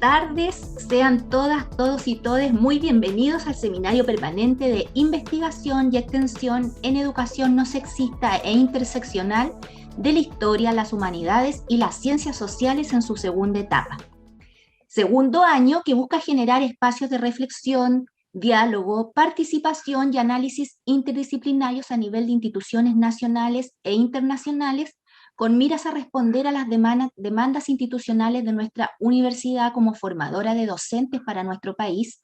tardes, sean todas, todos y todes muy bienvenidos al Seminario Permanente de Investigación y Extensión en Educación No Sexista e Interseccional de la Historia, las Humanidades y las Ciencias Sociales en su segunda etapa. Segundo año que busca generar espacios de reflexión, diálogo, participación y análisis interdisciplinarios a nivel de instituciones nacionales e internacionales con miras a responder a las demandas institucionales de nuestra universidad como formadora de docentes para nuestro país,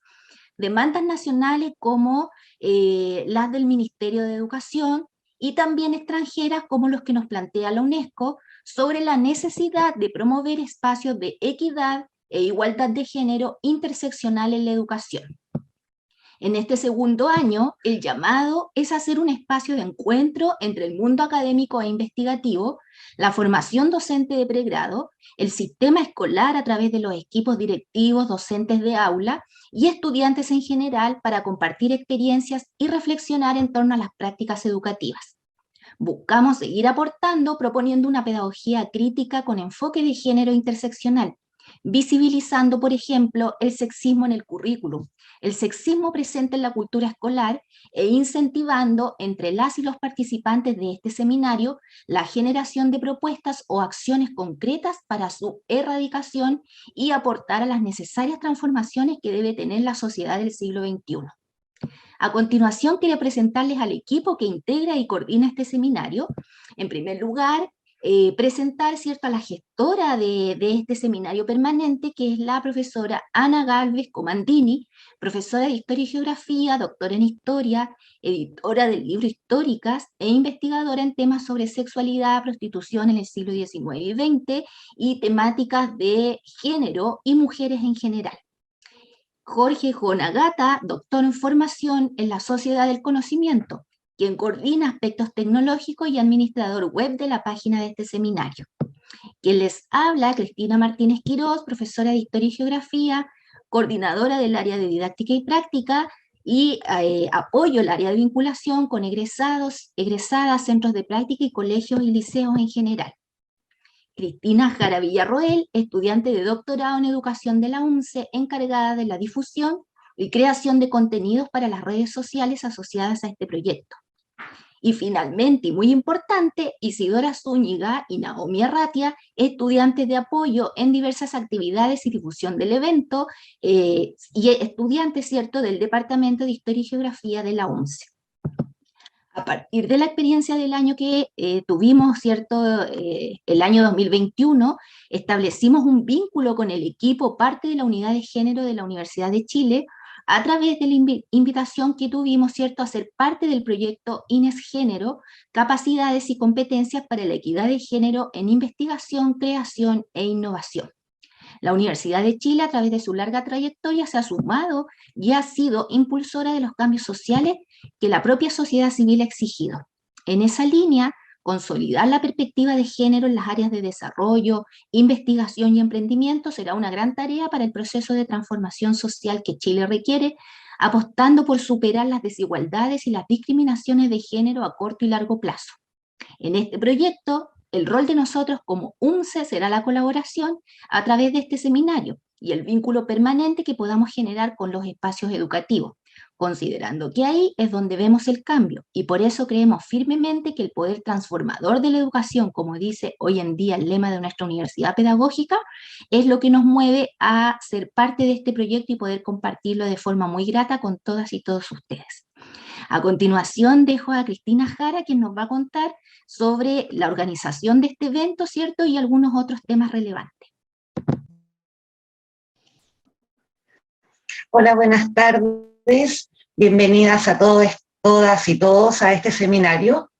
demandas nacionales como las del Ministerio de Educación y también extranjeras como los que nos plantea la UNESCO sobre la necesidad de promover espacios de equidad e igualdad de género interseccional en la educación. En este segundo año, el llamado es hacer un espacio de encuentro entre el mundo académico e investigativo, la formación docente de pregrado, el sistema escolar a través de los equipos directivos, docentes de aula y estudiantes en general para compartir experiencias y reflexionar en torno a las prácticas educativas. Buscamos seguir aportando, proponiendo una pedagogía crítica con enfoque de género interseccional, visibilizando, por ejemplo, el sexismo en el currículum, el sexismo presente en la cultura escolar e incentivando entre las y los participantes de este seminario la generación de propuestas o acciones concretas para su erradicación y aportar a las necesarias transformaciones que debe tener la sociedad del siglo XXI. A continuación, quería presentarles al equipo que integra y coordina este seminario. En primer lugar, presentar, ¿cierto?, a la gestora de este seminario permanente, que es la profesora Ana Galvez Comandini, profesora de Historia y Geografía, doctora en Historia, editora del libro Históricas e investigadora en temas sobre sexualidad, prostitución en el siglo XIX y XX y temáticas de género y mujeres en general. Jorge Jonagata, doctor en formación en la Sociedad del Conocimiento, quien coordina aspectos tecnológicos y administrador web de la página de este seminario. Quien les habla, Cristina Martínez Quirós, profesora de Historia y Geografía, coordinadora del área de Didáctica y Práctica y apoyo el área de vinculación con egresados, egresadas, centros de práctica y colegios y liceos en general. Cristina Jara Villarroel, estudiante de doctorado en Educación de la UNCE, encargada de la difusión y creación de contenidos para las redes sociales asociadas a este proyecto. Y finalmente, y muy importante, Isidora Zúñiga y Naomi Arratia, estudiantes de apoyo en diversas actividades y difusión del evento, y estudiantes, ¿cierto?, del Departamento de Historia y Geografía de la UNCE. A partir de la experiencia del año que tuvimos, ¿cierto?, el año 2021, establecimos un vínculo con el equipo parte de la Unidad de Género de la Universidad de Chile, a través de la invitación que tuvimos, ¿cierto?, a ser parte del proyecto INES Género, Capacidades y Competencias para la Equidad de Género en Investigación, Creación e Innovación. La Universidad de Chile, a través de su larga trayectoria, se ha sumado y ha sido impulsora de los cambios sociales que la propia sociedad civil ha exigido. En esa línea, consolidar la perspectiva de género en las áreas de desarrollo, investigación y emprendimiento será una gran tarea para el proceso de transformación social que Chile requiere, apostando por superar las desigualdades y las discriminaciones de género a corto y largo plazo. En este proyecto, el rol de nosotros como UNCE será la colaboración a través de este seminario y el vínculo permanente que podamos generar con los espacios educativos, considerando que ahí es donde vemos el cambio, y por eso creemos firmemente que el poder transformador de la educación, como dice hoy en día el lema de nuestra universidad pedagógica, es lo que nos mueve a ser parte de este proyecto y poder compartirlo de forma muy grata con todas y todos ustedes. A continuación dejo a Cristina Jara, quien nos va a contar sobre la organización de este evento, ¿cierto?, y algunos otros temas relevantes. Hola, buenas tardes. Bienvenidas a todos, todas y todos a este seminario.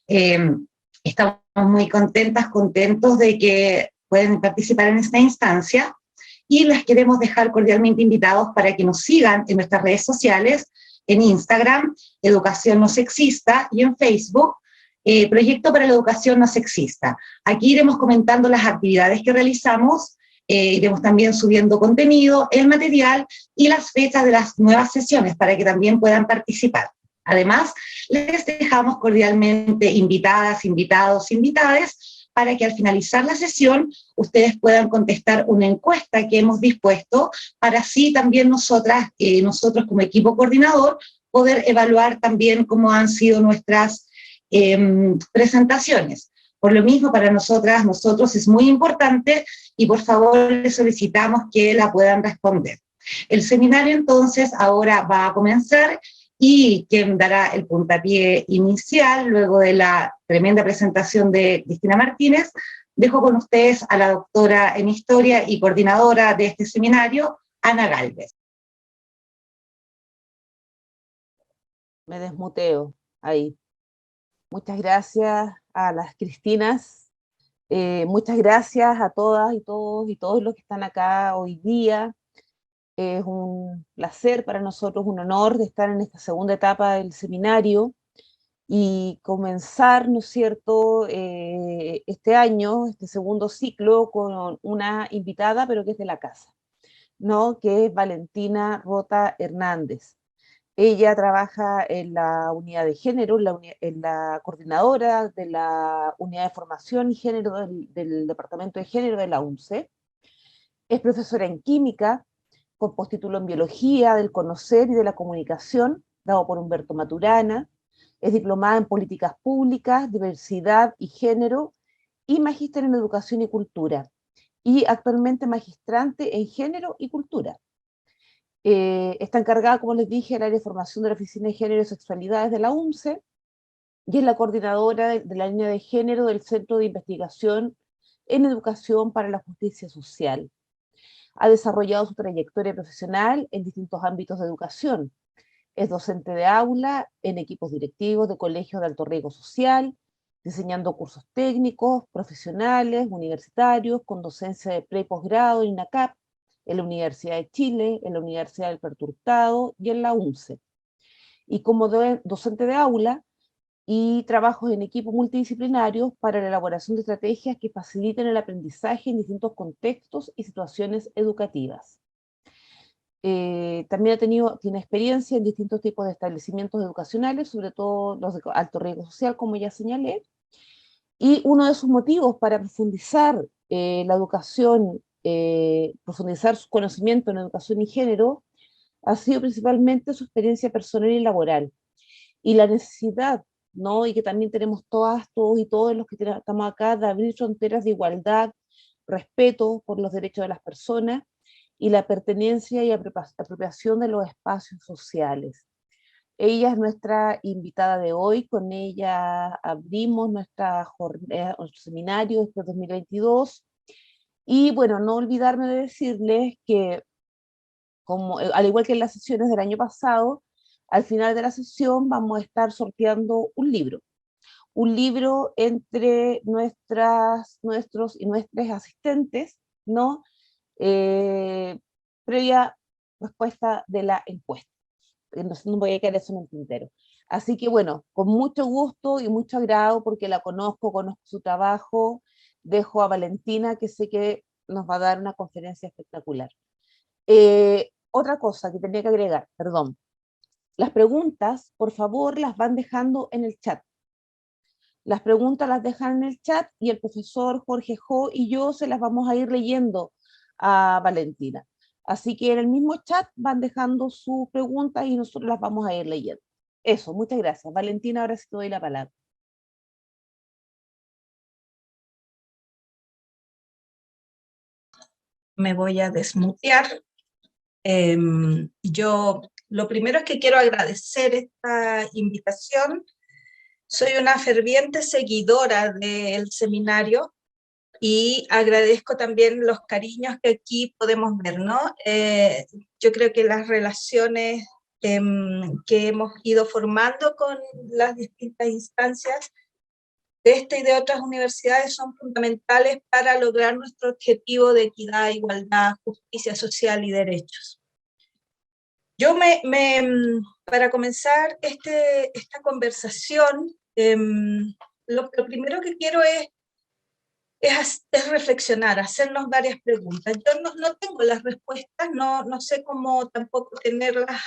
Estamos muy contentos de que pueden participar en esta instancia y les queremos dejar cordialmente invitados para que nos sigan en nuestras redes sociales, en Instagram, Educación No Sexista, y en Facebook, Proyecto para la Educación No Sexista. Aquí iremos comentando las actividades que realizamos, iremos también subiendo contenido, el material y las fechas de las nuevas sesiones para que también puedan participar. Además, les dejamos cordialmente invitadas, invitados, invitades para que al finalizar la sesión ustedes puedan contestar una encuesta que hemos dispuesto para así también nosotros como equipo coordinador poder evaluar también cómo han sido nuestras presentaciones. Por lo mismo, para nosotros es muy importante y por favor les solicitamos que la puedan responder. El seminario entonces ahora va a comenzar y quien dará el puntapié inicial, luego de la tremenda presentación de Cristina Martínez, dejo con ustedes a la doctora en Historia y coordinadora de este seminario, Ana Gálvez. Me desmuteo ahí. Muchas gracias a las Cristinas, muchas gracias a todas y todos los que están acá hoy día. Es un placer para nosotros, un honor de estar en esta segunda etapa del seminario y comenzar, ¿no es cierto?, este año, este segundo ciclo, con una invitada, pero que es de la casa, ¿no?, que es Valentina Rota Hernández. Ella trabaja en la unidad de género, en la coordinadora de la unidad de formación y género del Departamento de Género de la UNCE. Es profesora en química, con postítulo en biología del conocer y de la comunicación, dado por Humberto Maturana. Es diplomada en políticas públicas, diversidad y género, y magíster en educación y cultura. Y actualmente magistrante en género y cultura. Está encargada, como les dije, del área de formación de la Oficina de Género y Sexualidades de la UNCE, y es la coordinadora de la línea de género del Centro de Investigación en Educación para la Justicia Social. Ha desarrollado su trayectoria profesional en distintos ámbitos de educación. Es docente de aula en equipos directivos de colegios de alto riesgo social, diseñando cursos técnicos, profesionales, universitarios, con docencia de pre y posgrado en INACAP, en la Universidad de Chile, en la Universidad del Alberto Hurtado y en la UNCE. Y como docente de aula y trabajos en equipos multidisciplinarios para la elaboración de estrategias que faciliten el aprendizaje en distintos contextos y situaciones educativas. También tiene experiencia en distintos tipos de establecimientos educacionales, sobre todo los de alto riesgo social, como ya señalé, y uno de sus motivos para profundizar la educación, profundizar su conocimiento en educación y género, ha sido principalmente su experiencia personal y laboral, y la necesidad, ¿no?, y que también tenemos todas, todos y todos los que estamos acá, de abrir fronteras de igualdad, respeto por los derechos de las personas, y la pertenencia y apropiación de los espacios sociales. Ella es nuestra invitada de hoy, con ella abrimos nuestro seminario este 2022, y bueno, no olvidarme de decirles que, al igual que en las sesiones del año pasado, al final de la sesión vamos a estar sorteando un libro entre nuestros y nuestras asistentes, ¿no?, previa respuesta de la encuesta. No voy a quedar eso en el tintero. Así que bueno, con mucho gusto y mucho agrado, porque la conozco su trabajo, dejo a Valentina, que sé que nos va a dar una conferencia espectacular. Otra cosa que tenía que agregar, perdón. Las preguntas, por favor, las van dejando en el chat. Las preguntas las dejan en el chat y el profesor Jorge Jo y yo se las vamos a ir leyendo a Valentina. Así que en el mismo chat van dejando sus preguntas y nosotros las vamos a ir leyendo. Eso, muchas gracias. Valentina, ahora sí te doy la palabra. Me voy a desmutear. Yo lo primero es que quiero agradecer esta invitación. Soy una ferviente seguidora del seminario y agradezco también los cariños que aquí podemos ver, ¿no? Yo creo que las relaciones que hemos ido formando con las distintas instancias de esta y de otras universidades son fundamentales para lograr nuestro objetivo de equidad, igualdad, justicia social y derechos. Yo para comenzar esta conversación, lo primero que quiero es reflexionar, hacernos varias preguntas. Yo no tengo las respuestas, no sé cómo tampoco tenerlas,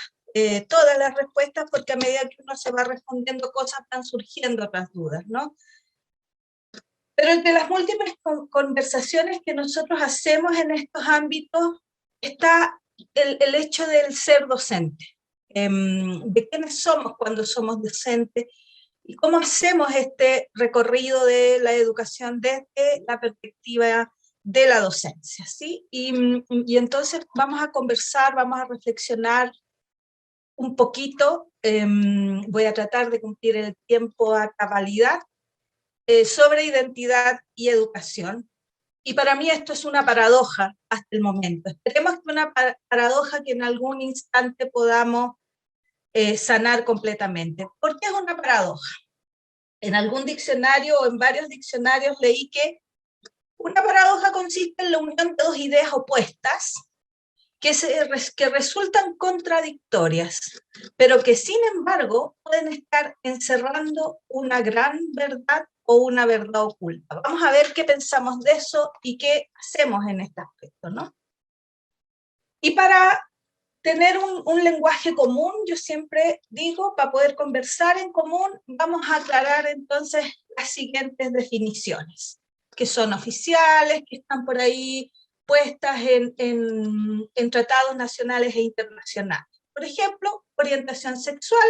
todas las respuestas, porque a medida que uno se va respondiendo cosas van surgiendo otras dudas, ¿no? Pero entre las múltiples conversaciones que nosotros hacemos en estos ámbitos está el hecho del ser docente, de quiénes somos cuando somos docentes y cómo hacemos este recorrido de la educación desde la perspectiva de la docencia, ¿sí? Y entonces vamos a conversar, vamos a reflexionar un poquito, voy a tratar de cumplir el tiempo a cabalidad, sobre identidad y educación. Y para mí esto es una paradoja hasta el momento. Esperemos que una paradoja que en algún instante podamos sanar completamente. ¿Por qué es una paradoja? En algún diccionario o en varios diccionarios leí que una paradoja consiste en la unión de dos ideas opuestas que resultan contradictorias, pero que sin embargo pueden estar encerrando una gran verdad o una verdad oculta. Vamos a ver qué pensamos de eso y qué hacemos en este aspecto, ¿no? Y para tener un lenguaje común, yo siempre digo, para poder conversar en común, vamos a aclarar entonces las siguientes definiciones, que son oficiales, que están por ahí puestas en tratados nacionales e internacionales. Por ejemplo, orientación sexual,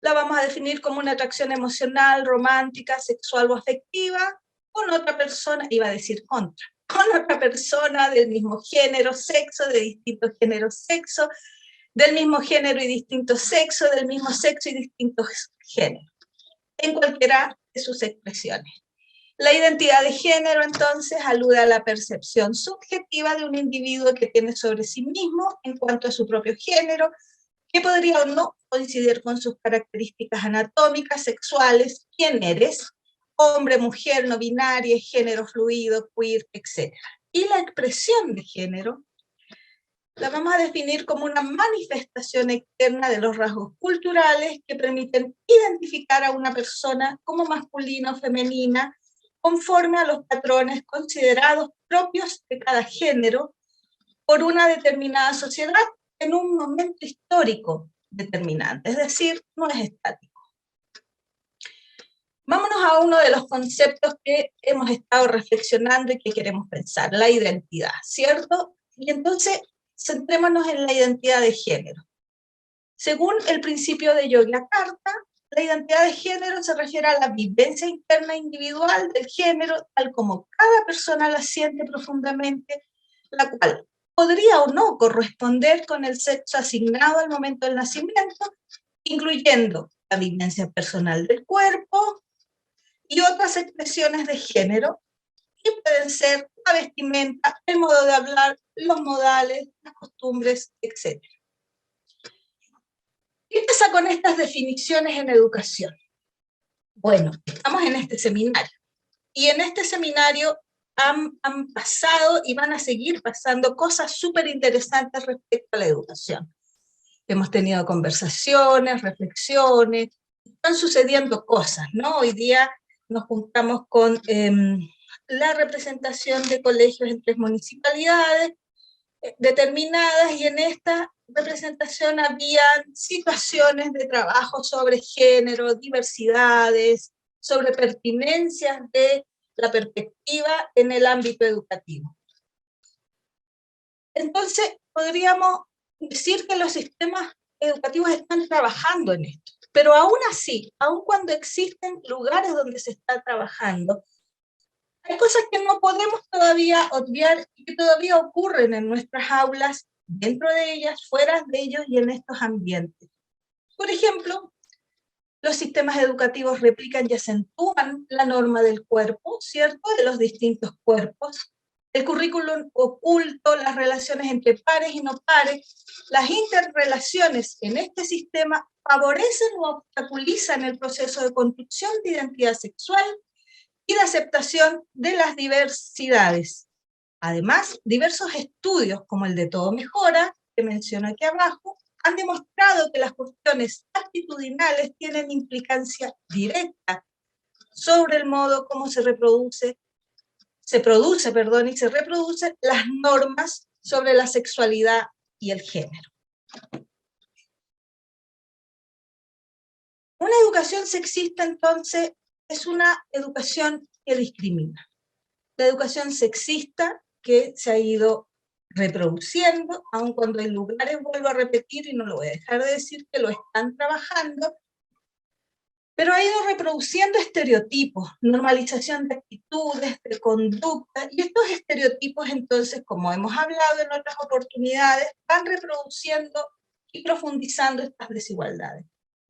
la vamos a definir como una atracción emocional, romántica, sexual o afectiva, con otra persona, iba a decir contra, con otra persona del mismo género, sexo, de distintos géneros, sexo, del mismo género y distinto sexo, del mismo sexo y distintos géneros, en cualquiera de sus expresiones. La identidad de género, entonces, alude a la percepción subjetiva de un individuo que tiene sobre sí mismo en cuanto a su propio género, que podría o no coincidir con sus características anatómicas, sexuales, quién eres, hombre, mujer, no binaria, género fluido, queer, etc. Y la expresión de género la vamos a definir como una manifestación externa de los rasgos culturales que permiten identificar a una persona como masculina o femenina conforme a los patrones considerados propios de cada género por una determinada sociedad en un momento histórico determinante, es decir, no es estático. Vámonos a uno de los conceptos que hemos estado reflexionando y que queremos pensar, la identidad, ¿cierto? Y entonces, centrémonos en la identidad de género. Según el principio de Yogyakarta, la identidad de género se refiere a la vivencia interna individual del género, tal como cada persona la siente profundamente, la cual podría o no corresponder con el sexo asignado al momento del nacimiento, incluyendo la vivencia personal del cuerpo y otras expresiones de género, que pueden ser la vestimenta, el modo de hablar, los modales, las costumbres, etc. ¿Qué pasa con estas definiciones en educación? Bueno, estamos en este seminario, y en este seminario han pasado y van a seguir pasando cosas súper interesantes respecto a la educación. Hemos tenido conversaciones, reflexiones, están sucediendo cosas, ¿no? Hoy día nos juntamos con la representación de colegios en 3 municipalidades determinadas, y en esta representación habían situaciones de trabajo sobre género, diversidades, sobre pertinencias de la perspectiva en el ámbito educativo. Entonces, podríamos decir que los sistemas educativos están trabajando en esto, pero aún así, aun cuando existen lugares donde se está trabajando, hay cosas que no podemos todavía obviar y que todavía ocurren en nuestras aulas, dentro de ellas, fuera de ellos y en estos ambientes. Por ejemplo, los sistemas educativos replican y acentúan la norma del cuerpo, ¿cierto? De los distintos cuerpos. El currículum oculto, las relaciones entre pares y no pares, las interrelaciones en este sistema favorecen o obstaculizan el proceso de construcción de identidad sexual y de aceptación de las diversidades. Además, diversos estudios, como el de Todo Mejora, que menciono aquí abajo, han demostrado que las cuestiones actitudinales tienen implicancia directa sobre el modo como se reproducen las normas sobre la sexualidad y el género. Una educación sexista, entonces, es una educación que discrimina. La educación sexista que se ha ido reproduciendo, aun cuando hay lugares, vuelvo a repetir y no lo voy a dejar de decir, que lo están trabajando, pero ha ido reproduciendo estereotipos, normalización de actitudes, de conducta, y estos estereotipos entonces, como hemos hablado en otras oportunidades, van reproduciendo y profundizando estas desigualdades.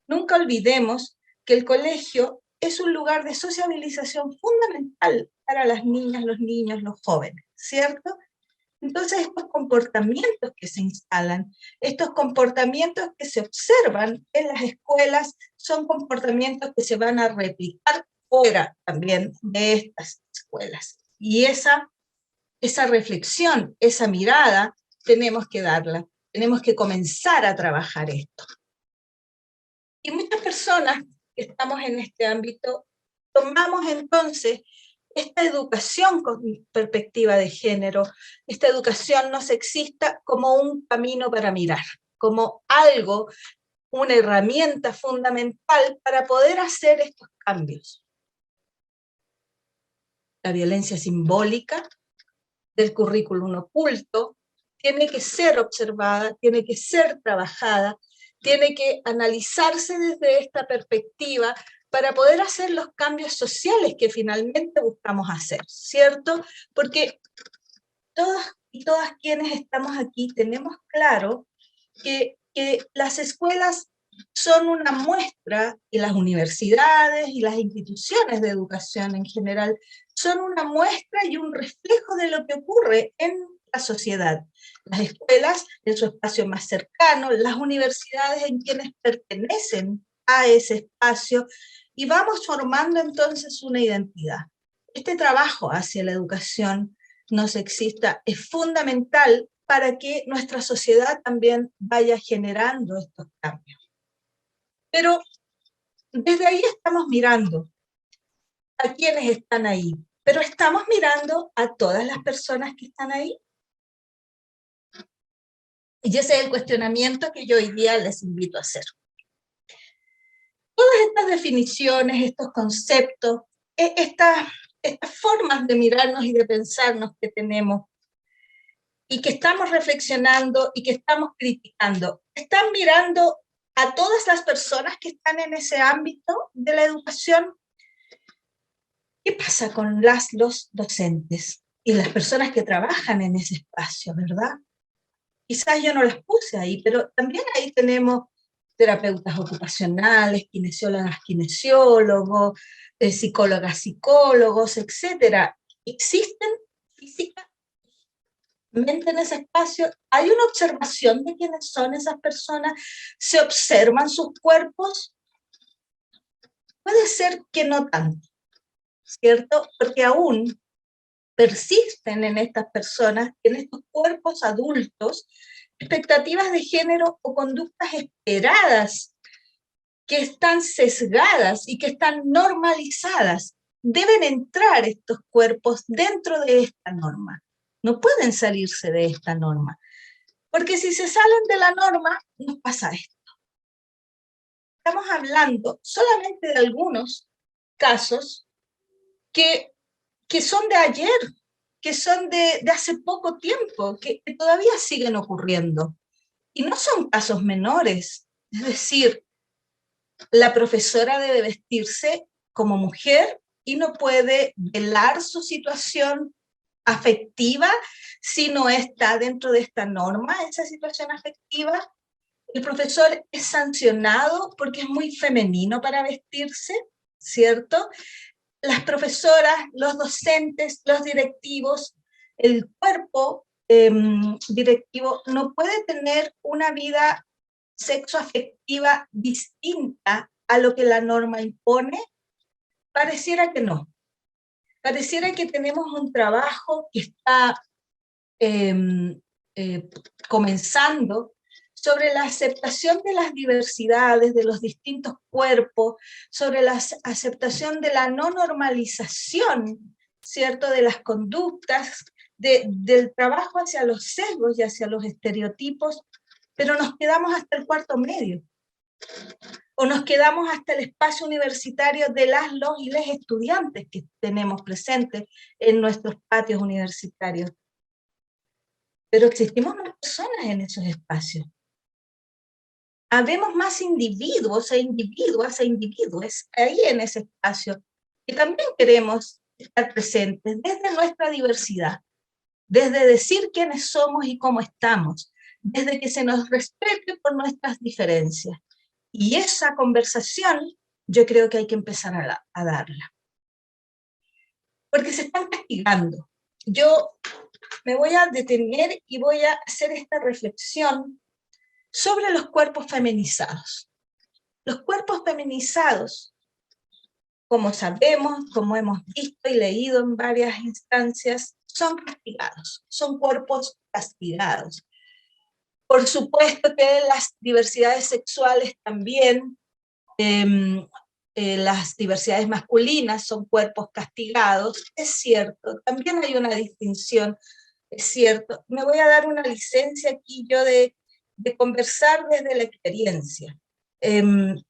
Nunca olvidemos que el colegio es un lugar de sociabilización fundamental para las niñas, los niños, los jóvenes, ¿cierto? Entonces estos comportamientos que se instalan, estos comportamientos que se observan en las escuelas, son comportamientos que se van a replicar fuera también de estas escuelas. Y esa reflexión, esa mirada, tenemos que darla, tenemos que comenzar a trabajar esto. Y muchas personas que estamos en este ámbito, tomamos entonces esta educación con perspectiva de género, esta educación no sexista como un camino para mirar, como algo, una herramienta fundamental para poder hacer estos cambios. La violencia simbólica del currículum oculto tiene que ser observada, tiene que ser trabajada, tiene que analizarse desde esta perspectiva para poder hacer los cambios sociales que finalmente buscamos hacer, ¿cierto? Porque todos y todas quienes estamos aquí tenemos claro que las escuelas son una muestra, y las universidades y las instituciones de educación en general, son una muestra y un reflejo de lo que ocurre en la sociedad. Las escuelas en su espacio más cercano, las universidades en quienes pertenecen a ese espacio, y vamos formando entonces una identidad. Este trabajo hacia la educación no sexista es fundamental para que nuestra sociedad también vaya generando estos cambios. Pero desde ahí estamos mirando a quienes están ahí, pero estamos mirando a todas las personas que están ahí. Y ese es el cuestionamiento que yo hoy día les invito a hacer. Todas estas definiciones, estos conceptos, estas formas de mirarnos y de pensarnos que tenemos, y que estamos reflexionando y que estamos criticando, ¿están mirando a todas las personas que están en ese ámbito de la educación? ¿Qué pasa con los docentes y las personas que trabajan en ese espacio, verdad? Quizás yo no las puse ahí, pero también ahí tenemos terapeutas ocupacionales, kinesiólogas, kinesiólogos, psicólogas, psicólogos, etc. Existen físicamente en ese espacio. Hay una observación de quiénes son esas personas, se observan sus cuerpos. Puede ser que no tanto, ¿cierto? Porque aún persisten en estas personas, en estos cuerpos adultos, expectativas de género o conductas esperadas que están sesgadas y que están normalizadas. Deben entrar estos cuerpos dentro de esta norma. No pueden salirse de esta norma. Porque si se salen de la norma, nos pasa esto. Estamos hablando solamente de algunos casos que son de ayer, que son de hace poco tiempo, que todavía siguen ocurriendo. Y no son casos menores. Es decir, la profesora debe vestirse como mujer y no puede velar su situación afectiva si no está dentro de esta norma, esa situación afectiva. El profesor es sancionado porque es muy femenino para vestirse, ¿cierto? Las profesoras, los docentes, los directivos, el cuerpo directivo no puede tener una vida sexoafectiva distinta a lo que la norma impone. Pareciera que no. Pareciera que tenemos un trabajo que está comenzando sobre la aceptación de las diversidades, de los distintos cuerpos, sobre la aceptación de la no normalización, ¿cierto?, de las conductas, del trabajo hacia los sesgos y hacia los estereotipos, pero nos quedamos hasta el cuarto medio. o nos quedamos hasta el espacio universitario de los y les estudiantes que tenemos presentes en nuestros patios universitarios. Pero existimos más personas en esos espacios. Habemos más individuos e individuas e individuos ahí en ese espacio, que también queremos estar presentes desde nuestra diversidad, desde decir quiénes somos y cómo estamos, desde que se nos respete por nuestras diferencias. Y esa conversación yo creo que hay que empezar a darla. Porque se están castigando. Yo me voy a detener y voy a hacer esta reflexión sobre los cuerpos feminizados. Los cuerpos feminizados, como sabemos, como hemos visto y leído en varias instancias, son castigados, son cuerpos castigados. Por supuesto que las diversidades sexuales también, las diversidades masculinas son cuerpos castigados, es cierto, también hay una distinción, es cierto. Me voy a dar una licencia aquí yo de conversar desde la experiencia. El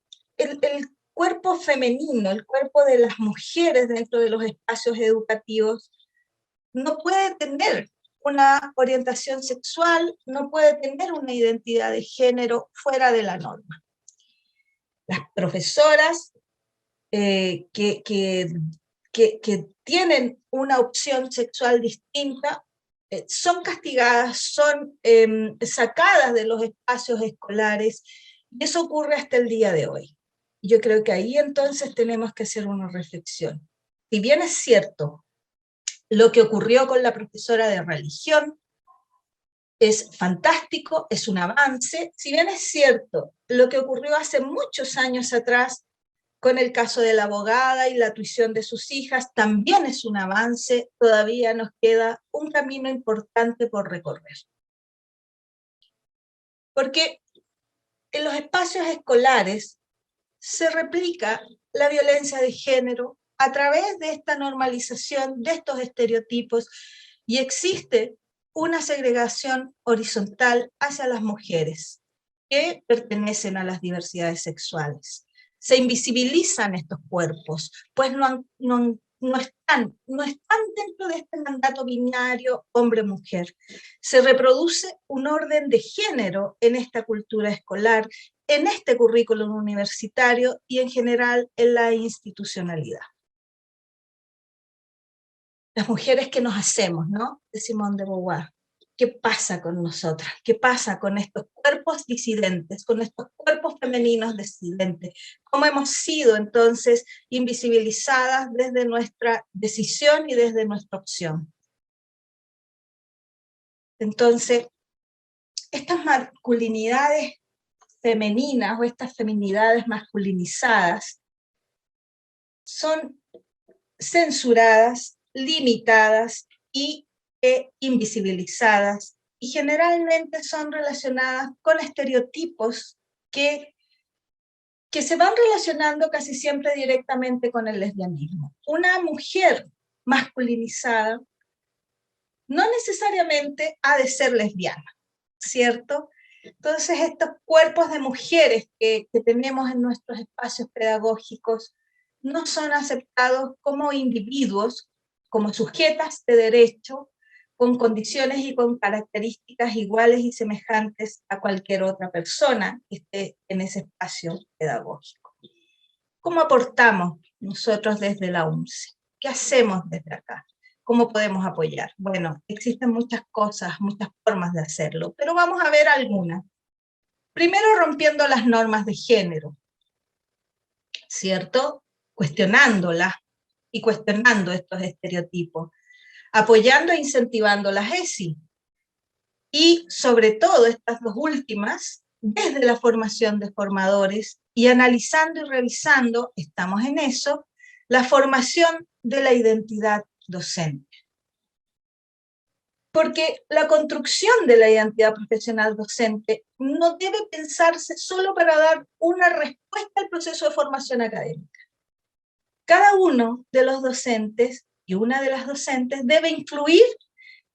cuerpo femenino, el cuerpo de las mujeres dentro de los espacios educativos, no puede tener una orientación sexual, no puede tener una identidad de género fuera de la norma. Las profesoras que tienen una opción sexual distinta son castigadas, son sacadas de los espacios escolares, y eso ocurre hasta el día de hoy. Yo creo que ahí entonces tenemos que hacer una reflexión. Si bien es cierto, lo que ocurrió con la profesora de religión es fantástico, es un avance. Si bien es cierto, lo que ocurrió hace muchos años atrás con el caso de la abogada y la tuición de sus hijas, también es un avance, todavía nos queda un camino importante por recorrer. Porque en los espacios escolares se replica la violencia de género a través de esta normalización de estos estereotipos, y existe una segregación horizontal hacia las mujeres que pertenecen a las diversidades sexuales. Se invisibilizan estos cuerpos, pues no están dentro de este mandato binario hombre-mujer. Se reproduce un orden de género en esta cultura escolar, en este currículum universitario y en general en la institucionalidad. Las mujeres que nos hacemos, ¿no? De Simone de Beauvoir. ¿Qué pasa con nosotras? ¿Qué pasa con estos cuerpos disidentes, con estos cuerpos femeninos disidentes? ¿Cómo hemos sido entonces invisibilizadas desde nuestra decisión y desde nuestra opción? Entonces, estas masculinidades femeninas o estas feminidades masculinizadas son censuradas, limitadas y invisibilizadas, y generalmente son relacionadas con estereotipos que se van relacionando casi siempre directamente con el lesbianismo. Una mujer masculinizada no necesariamente ha de ser lesbiana, ¿cierto? Entonces estos cuerpos de mujeres que tenemos en nuestros espacios pedagógicos no son aceptados como individuos, como sujetas de derecho, con condiciones y con características iguales y semejantes a cualquier otra persona que esté en ese espacio pedagógico. ¿Cómo aportamos nosotros desde la UNCE? ¿Qué hacemos desde acá? ¿Cómo podemos apoyar? Bueno, existen muchas cosas, muchas formas de hacerlo, pero vamos a ver algunas. Primero, rompiendo las normas de género, ¿cierto? Cuestionándolas y cuestionando estos estereotipos, apoyando e incentivando las ESI, y sobre todo estas dos últimas, desde la formación de formadores, y analizando y revisando, estamos en eso, la formación de la identidad docente. Porque la construcción de la identidad profesional docente no debe pensarse solo para dar una respuesta al proceso de formación académica. Cada uno de los docentes y una de las docentes debe influir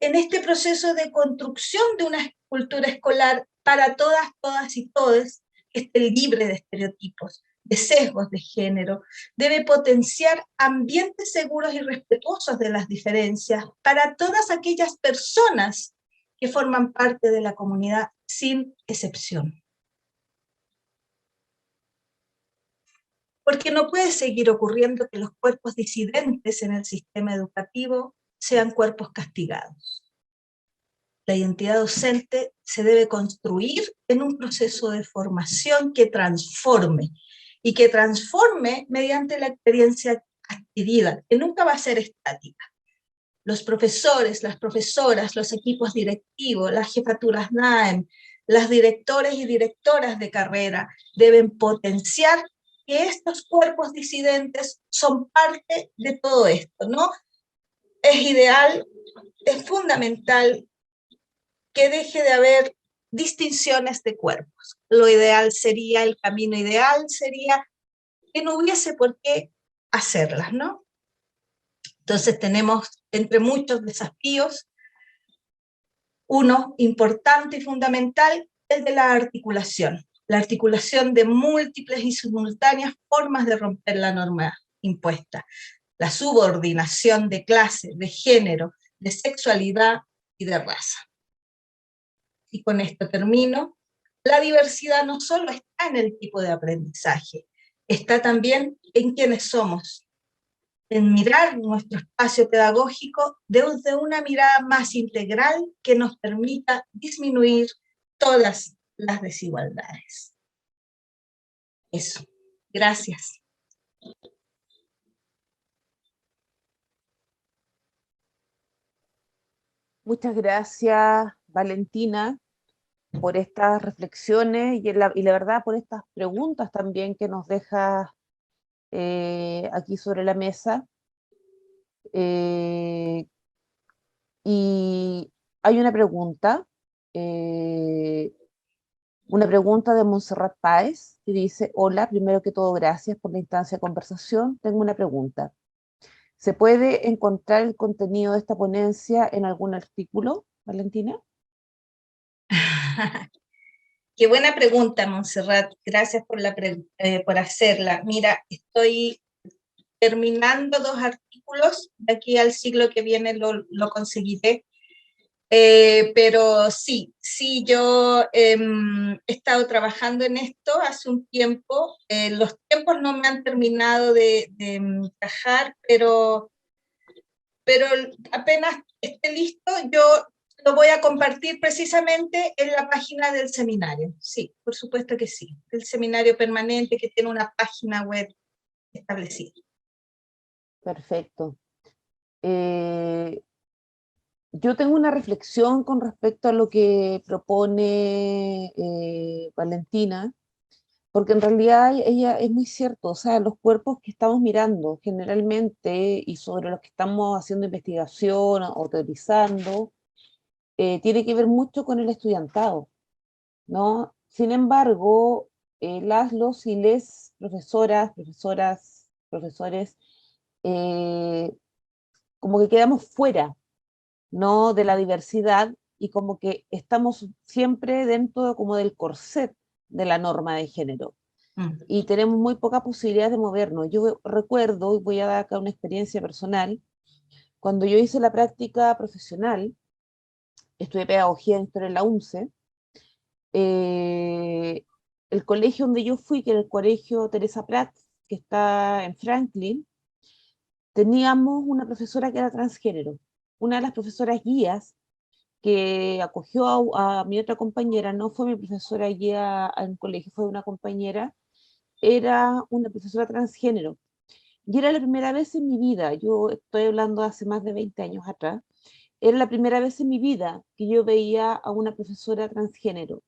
en este proceso de construcción de una cultura escolar para todas, todas y todes, que esté libre de estereotipos, de sesgos de género, debe potenciar ambientes seguros y respetuosos de las diferencias para todas aquellas personas que forman parte de la comunidad sin excepción. Porque no puede seguir ocurriendo que los cuerpos disidentes en el sistema educativo sean cuerpos castigados. La identidad docente se debe construir en un proceso de formación que transforme, y que transforme mediante la experiencia adquirida, que nunca va a ser estática. Los profesores, las profesoras, los equipos directivos, las jefaturas NAEM, las directores y directoras de carrera deben potenciar que estos cuerpos disidentes son parte de todo esto, ¿no? Es ideal, es fundamental que deje de haber distinciones de cuerpos. Lo ideal sería, el camino ideal sería que no hubiese por qué hacerlas, ¿no? Entonces tenemos, entre muchos desafíos, uno importante y fundamental, el de la articulación de múltiples y simultáneas formas de romper la norma impuesta, la subordinación de clase, de género, de sexualidad y de raza. Y con esto termino. La diversidad no solo está en el tipo de aprendizaje, está también en quiénes somos, en mirar nuestro espacio pedagógico desde una mirada más integral que nos permita disminuir todas las desigualdades. Eso. Gracias. Muchas gracias, Valentina, por estas reflexiones y la verdad por estas preguntas también que nos dejas aquí sobre la mesa. Y hay una pregunta de Montserrat Páez, que dice: hola, primero que todo, gracias por la instancia de conversación. Tengo una pregunta. ¿Se puede encontrar el contenido de esta ponencia en algún artículo, Valentina? Qué buena pregunta, Montserrat. Gracias por hacerla. Mira, estoy terminando 2 artículos. De aquí al siglo que viene lo conseguiré. Pero sí, yo he estado trabajando en esto hace un tiempo. Los tiempos no me han terminado de encajar, pero apenas esté listo, yo lo voy a compartir precisamente en la página del seminario. Sí, por supuesto que sí. El seminario permanente que tiene una página web establecida. Perfecto. Yo tengo una reflexión con respecto a lo que propone Valentina, porque en realidad ella es muy cierto, o sea, los cuerpos que estamos mirando generalmente y sobre los que estamos haciendo investigación o teorizando, tiene que ver mucho con el estudiantado, ¿no? Sin embargo, los y les profesores, como que quedamos fuera, ¿no?, de la diversidad, y como que estamos siempre dentro como del corset de la norma de género. Y tenemos muy poca posibilidad de movernos. Yo recuerdo, y voy a dar acá una experiencia personal, cuando yo hice la práctica profesional, estudié pedagogía en historia en la UNCE, el colegio donde yo fui, que era el colegio Teresa Prat, que está en Franklin, teníamos una profesora que era transgénero. Una de las profesoras guías que acogió a mi otra compañera, no fue mi profesora guía en colegio, fue una compañera, era una profesora transgénero. Y era la primera vez en mi vida, yo estoy hablando hace más de 20 años atrás, era la primera vez en mi vida que yo veía a una profesora transgénero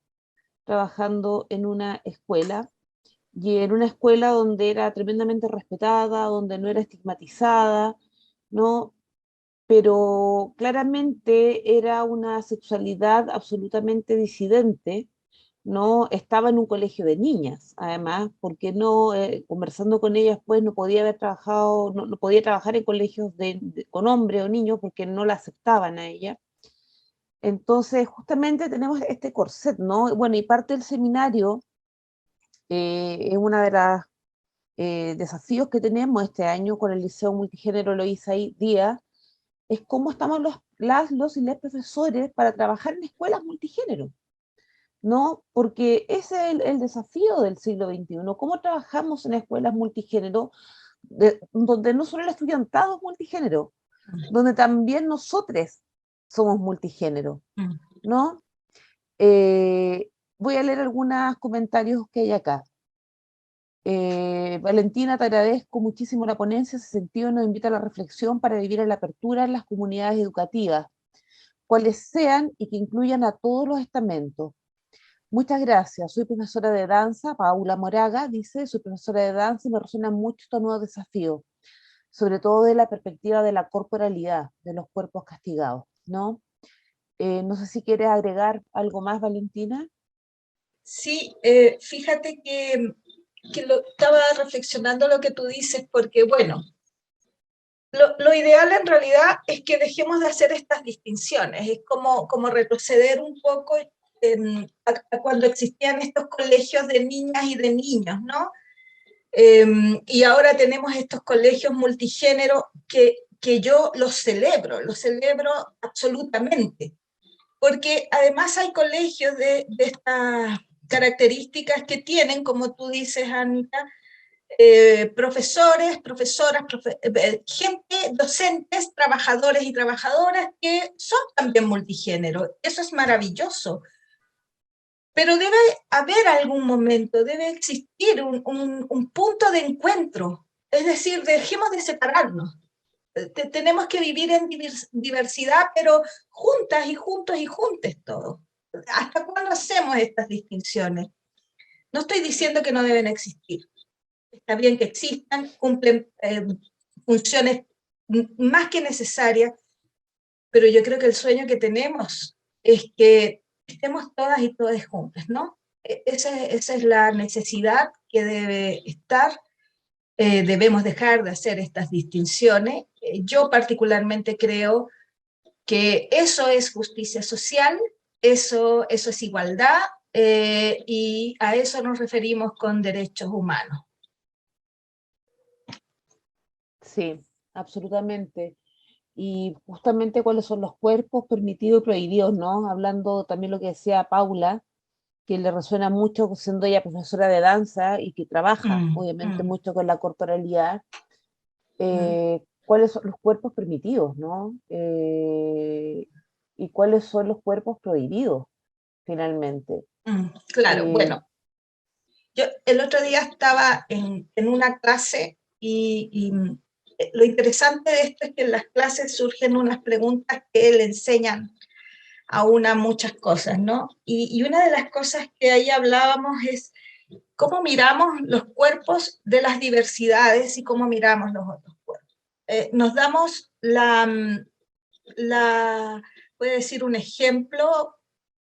trabajando en una escuela, y en una escuela donde era tremendamente respetada, donde no era estigmatizada, ¿no? Pero claramente era una sexualidad absolutamente disidente, ¿no? Estaba en un colegio de niñas, además, porque no, conversando con ellas, pues no podía haber trabajado, no podía trabajar en colegios con hombres o niños porque no la aceptaban a ella. Entonces, justamente tenemos este corset, ¿no? Bueno, y parte del seminario Es una de las desafíos que tenemos este año con el Liceo Multigénero Eloísa Díaz, es cómo estamos los y les profesores para trabajar en escuelas multigénero, ¿no? Porque ese es el desafío del siglo XXI, cómo trabajamos en escuelas multigénero, donde no solo el estudiantado es multigénero, donde también nosotros somos multigénero, ¿no? Voy a leer algunos comentarios que hay acá. Valentina, te agradezco muchísimo la ponencia, ese sentido nos invita a la reflexión para vivir en la apertura en las comunidades educativas, cuales sean y que incluyan a todos los estamentos. Muchas gracias, soy profesora de danza, Paula Moraga dice, soy profesora de danza y me resuena mucho estos nuevos desafíos, sobre todo de la perspectiva de la corporalidad, de los cuerpos castigados, ¿no? No sé si quieres agregar algo más, Valentina. Sí, fíjate que estaba reflexionando lo que tú dices, porque bueno, lo ideal en realidad es que dejemos de hacer estas distinciones, es como retroceder un poco a cuando existían estos colegios de niñas y de niños, ¿no? Y ahora tenemos estos colegios multigénero que yo los celebro absolutamente, porque además hay colegios de estas características que tienen, como tú dices, Anita, profesores, profesoras, gente, docentes, trabajadores y trabajadoras que son también multigénero. Eso es maravilloso. Pero debe haber algún momento, debe existir un punto de encuentro. Es decir, dejemos de separarnos. Tenemos que vivir en diversidad, pero juntas y juntos y juntes todos. ¿Hasta cuándo hacemos estas distinciones? No estoy diciendo que no deben existir. Está bien que existan, cumplen funciones más que necesarias, pero yo creo que el sueño que tenemos es que estemos todas y todos juntas, ¿no? Esa es la necesidad que debe estar. Debemos dejar de hacer estas distinciones. Yo particularmente creo que eso es justicia social, eso es igualdad, y a eso nos referimos con derechos humanos. Sí, absolutamente. Y justamente cuáles son los cuerpos permitidos y prohibidos, ¿no? Hablando también lo que decía Paula, que le resuena mucho siendo ella profesora de danza y que trabaja obviamente mucho con la corporalidad, cuáles son los cuerpos permitidos, ¿no? Y cuáles son los cuerpos prohibidos, finalmente. Claro, bueno, yo el otro día estaba en una clase y lo interesante de esto es que en las clases surgen unas preguntas que le enseñan a una muchas cosas, ¿no? Y una de las cosas que ahí hablábamos es cómo miramos los cuerpos de las diversidades y cómo miramos los otros cuerpos. Nos damos voy a decir un ejemplo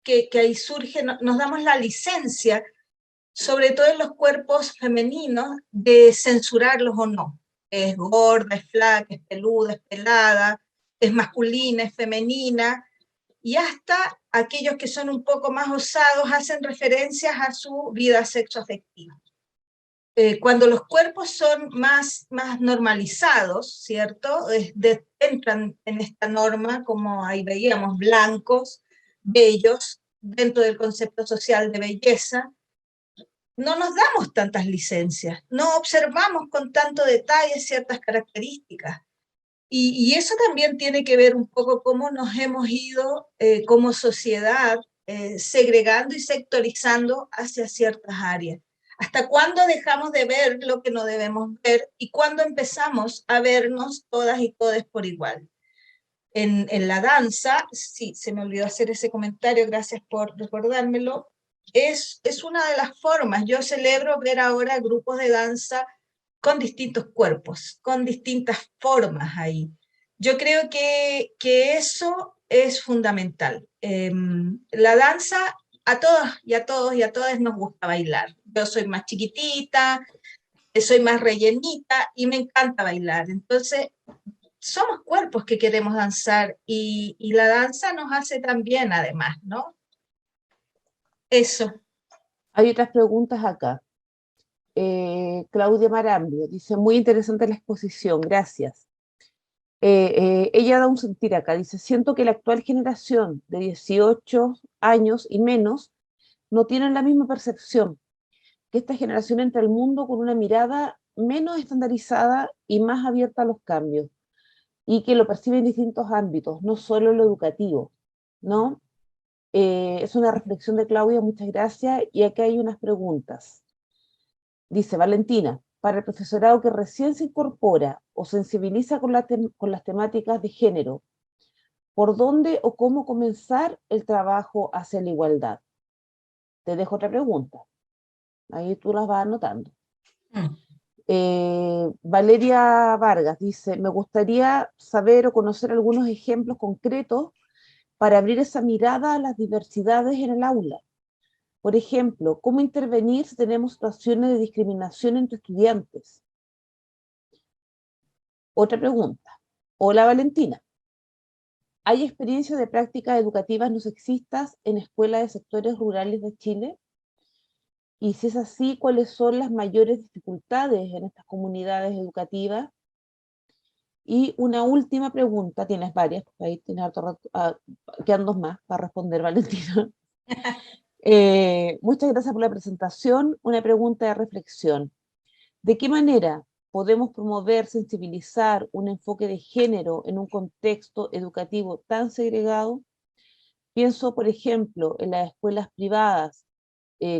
que ahí surge, nos damos la licencia, sobre todo en los cuerpos femeninos, de censurarlos o no. Es gorda, es flaca, es peluda, es pelada, es masculina, es femenina, y hasta aquellos que son un poco más osados hacen referencias a su vida sexoafectiva. Cuando los cuerpos son más normalizados, ¿cierto? Entran en esta norma, como ahí veíamos, blancos, bellos, dentro del concepto social de belleza, no nos damos tantas licencias, no observamos con tanto detalle ciertas características. Y eso también tiene que ver un poco cómo nos hemos ido como sociedad segregando y sectorizando hacia ciertas áreas. ¿Hasta cuándo dejamos de ver lo que no debemos ver y cuándo empezamos a vernos todas y todes por igual? En la danza, sí, se me olvidó hacer ese comentario, gracias por recordármelo, es una de las formas. Yo celebro ver ahora grupos de danza con distintos cuerpos, con distintas formas ahí. Yo creo que eso es fundamental. La danza, a todos y a todos y a todas nos gusta bailar. Yo soy más chiquitita, soy más rellenita y me encanta bailar. Entonces, somos cuerpos que queremos danzar y la danza nos hace también además, ¿no? Eso. Hay otras preguntas acá. Claudia Marambio dice, muy interesante la exposición, gracias. Ella da un sentir acá, dice, siento que la actual generación de 18 años y menos no tienen la misma percepción, que esta generación entra al mundo con una mirada menos estandarizada y más abierta a los cambios, y que lo percibe en distintos ámbitos, no solo en lo educativo, ¿no? Es una reflexión de Claudia, muchas gracias, y aquí hay unas preguntas. Dice Valentina, para el profesorado que recién se incorpora o sensibiliza con las temáticas de género, ¿por dónde o cómo comenzar el trabajo hacia la igualdad? Te dejo otra pregunta, ahí tú las vas anotando. Valeria Vargas dice, me gustaría saber o conocer algunos ejemplos concretos para abrir esa mirada a las diversidades en el aula. Por ejemplo, ¿cómo intervenir si tenemos situaciones de discriminación entre estudiantes? Otra pregunta. Hola Valentina. ¿Hay experiencias de prácticas educativas no sexistas en escuelas de sectores rurales de Chile? Y si es así, ¿cuáles son las mayores dificultades en estas comunidades educativas? Y una última pregunta, tienes varias, porque ahí tienes harto rato, quedan dos más para responder, Valentina. Muchas gracias por la presentación. Una pregunta de reflexión. ¿De qué manera podemos promover, sensibilizar un enfoque de género en un contexto educativo tan segregado? Pienso, por ejemplo, en las escuelas privadas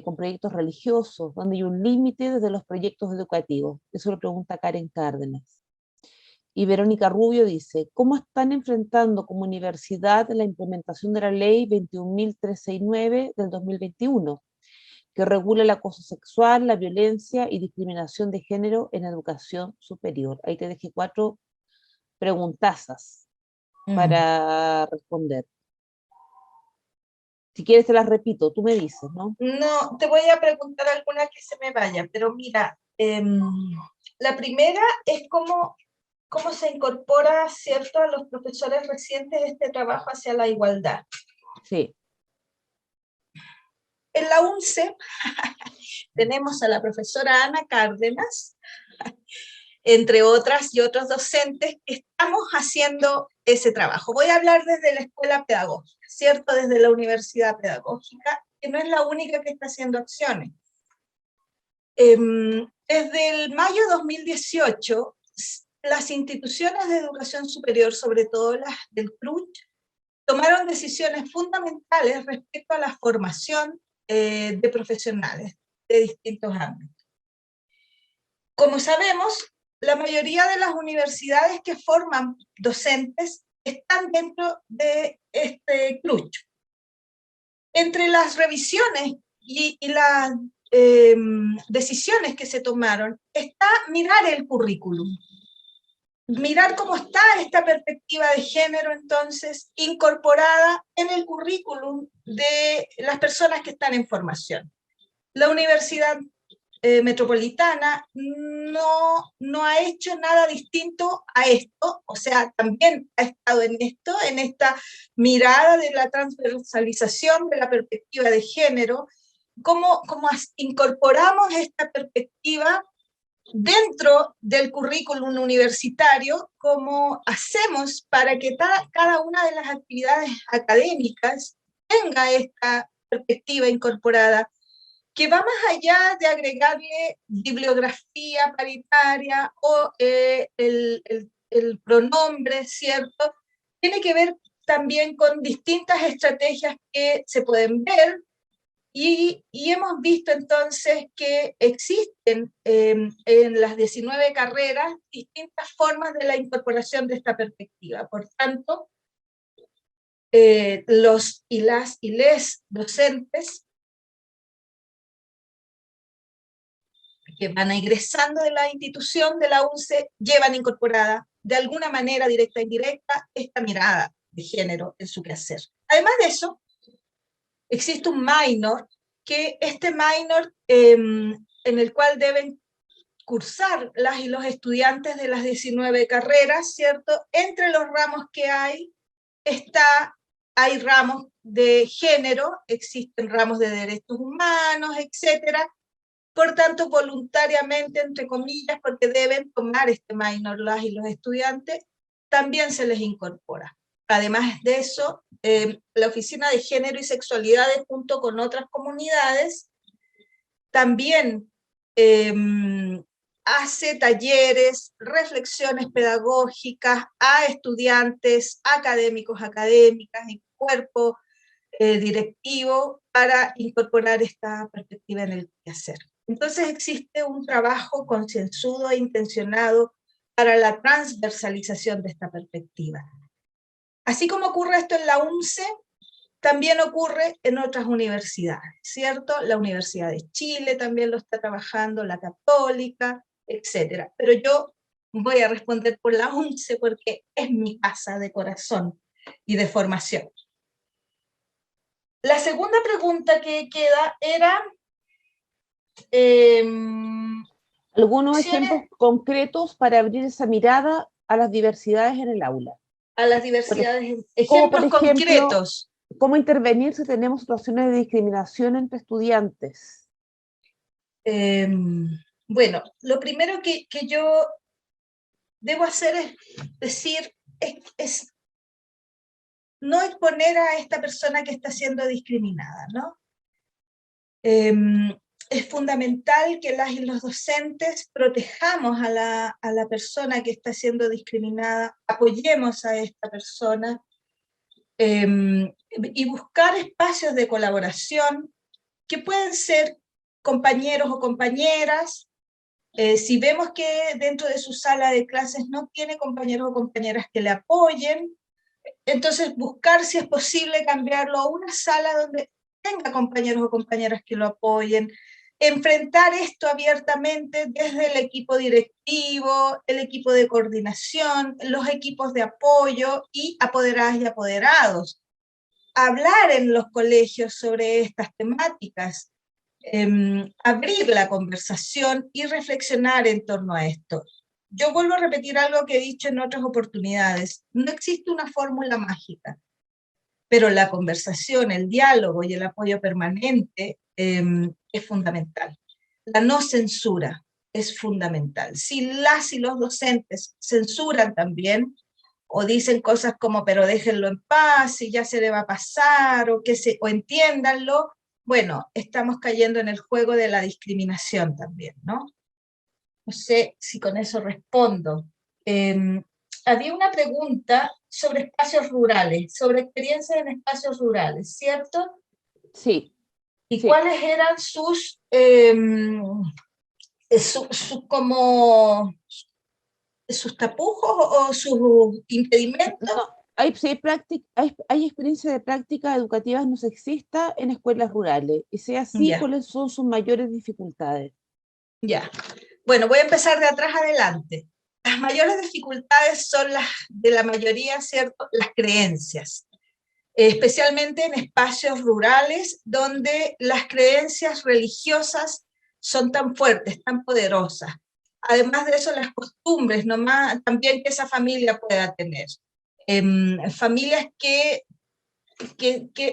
con proyectos religiosos, donde hay un límite desde los proyectos educativos. Eso lo pregunta Karen Cárdenas. Y Verónica Rubio dice, ¿cómo están enfrentando como universidad la implementación de la ley 21.369 del 2021, que regula el acoso sexual, la violencia y discriminación de género en educación superior? Ahí te dejé 4 preguntazas para responder. Si quieres te las repito, tú me dices, ¿no? No, te voy a preguntar alguna que se me vaya, pero mira, la primera es cómo se incorpora, ¿cierto?, a los profesores recientes este trabajo hacia la igualdad. Sí. En la UNCE tenemos a la profesora Ana Cárdenas, entre otras y otros docentes, que estamos haciendo ese trabajo. Voy a hablar desde la escuela pedagógica, ¿cierto?, desde la universidad pedagógica, que no es la única que está haciendo acciones. Desde el mayo de 2018, las instituciones de educación superior, sobre todo las del CRUCH, tomaron decisiones fundamentales respecto a la formación de profesionales de distintos ámbitos. Como sabemos, la mayoría de las universidades que forman docentes están dentro de este CRUCH. Entre las revisiones y las decisiones que se tomaron está mirar el currículum. Mirar cómo está esta perspectiva de género, entonces, incorporada en el currículum de las personas que están en formación. La Universidad Metropolitana no ha hecho nada distinto a esto, o sea, también ha estado en esto, en esta mirada de la transversalización de la perspectiva de género, cómo incorporamos esta perspectiva dentro del currículum universitario, cómo hacemos para que cada una de las actividades académicas tenga esta perspectiva incorporada, que va más allá de agregarle bibliografía paritaria o el pronombre, ¿cierto? Tiene que ver también con distintas estrategias que se pueden ver, y hemos visto entonces que existen en las 19 carreras distintas formas de la incorporación de esta perspectiva. Por tanto, los y les docentes que van egresando de la institución de la UNCE llevan incorporada de alguna manera, directa e indirecta, esta mirada de género en su quehacer. Además de eso, existe un minor, que este minor en el cual deben cursar las y los estudiantes de las 19 carreras, ¿cierto? Entre los ramos que hay ramos de género, existen ramos de derechos humanos, etcétera, por tanto, voluntariamente, entre comillas, porque deben tomar este minor las y los estudiantes, también se les incorpora. Además de eso, la Oficina de Género y Sexualidades, junto con otras comunidades, también hace talleres, reflexiones pedagógicas a estudiantes, académicos, académicas, en cuerpo directivo, para incorporar esta perspectiva en el quehacer. Entonces existe un trabajo concienzudo e intencionado para la transversalización de esta perspectiva. Así como ocurre esto en la UNCE, también ocurre en otras universidades, ¿cierto? La Universidad de Chile también lo está trabajando, la Católica, etc. Pero yo voy a responder por la UNCE porque es mi casa de corazón y de formación. La segunda pregunta que queda era... algunos ejemplos concretos para abrir esa mirada a las diversidades en el aula. A las diversidades, ejemplos concretos. ¿Cómo intervenir si tenemos situaciones de discriminación entre estudiantes? Bueno, lo primero que yo debo hacer es decir, es no exponer a esta persona que está siendo discriminada, ¿no? Es fundamental que las y los docentes protejamos a la persona que está siendo discriminada, apoyemos a esta persona, y buscar espacios de colaboración que pueden ser compañeros o compañeras. Si vemos que dentro de su sala de clases no tiene compañeros o compañeras que le apoyen, entonces buscar si es posible cambiarlo a una sala donde tenga compañeros o compañeras que lo apoyen, enfrentar esto abiertamente desde el equipo directivo, el equipo de coordinación, los equipos de apoyo y apoderadas y apoderados. Hablar en los colegios sobre estas temáticas, abrir la conversación y reflexionar en torno a esto. Yo vuelvo a repetir algo que he dicho en otras oportunidades. No existe una fórmula mágica, pero la conversación, el diálogo y el apoyo permanente es fundamental. La no censura es fundamental. Si las y los docentes censuran también, o dicen cosas como, pero déjenlo en paz, y ya se le va a pasar, o entiéndanlo, bueno, estamos cayendo en el juego de la discriminación también, ¿no? No sé si con eso respondo. Había una pregunta sobre espacios rurales, sobre experiencias en espacios rurales, ¿cierto? Sí. ¿Y sí. cuáles eran sus, sus tapujos o sus impedimentos? No, hay experiencia de prácticas educativas no sexistas en escuelas rurales, y sea así, ¿cuáles son sus mayores dificultades? Ya. Bueno, voy a empezar de atrás adelante. Las mayores dificultades son las de la mayoría, ¿cierto? Las creencias, especialmente en espacios rurales donde las creencias religiosas son tan fuertes, tan poderosas. Además de eso, las costumbres nomás, también que esa familia pueda tener. Familias que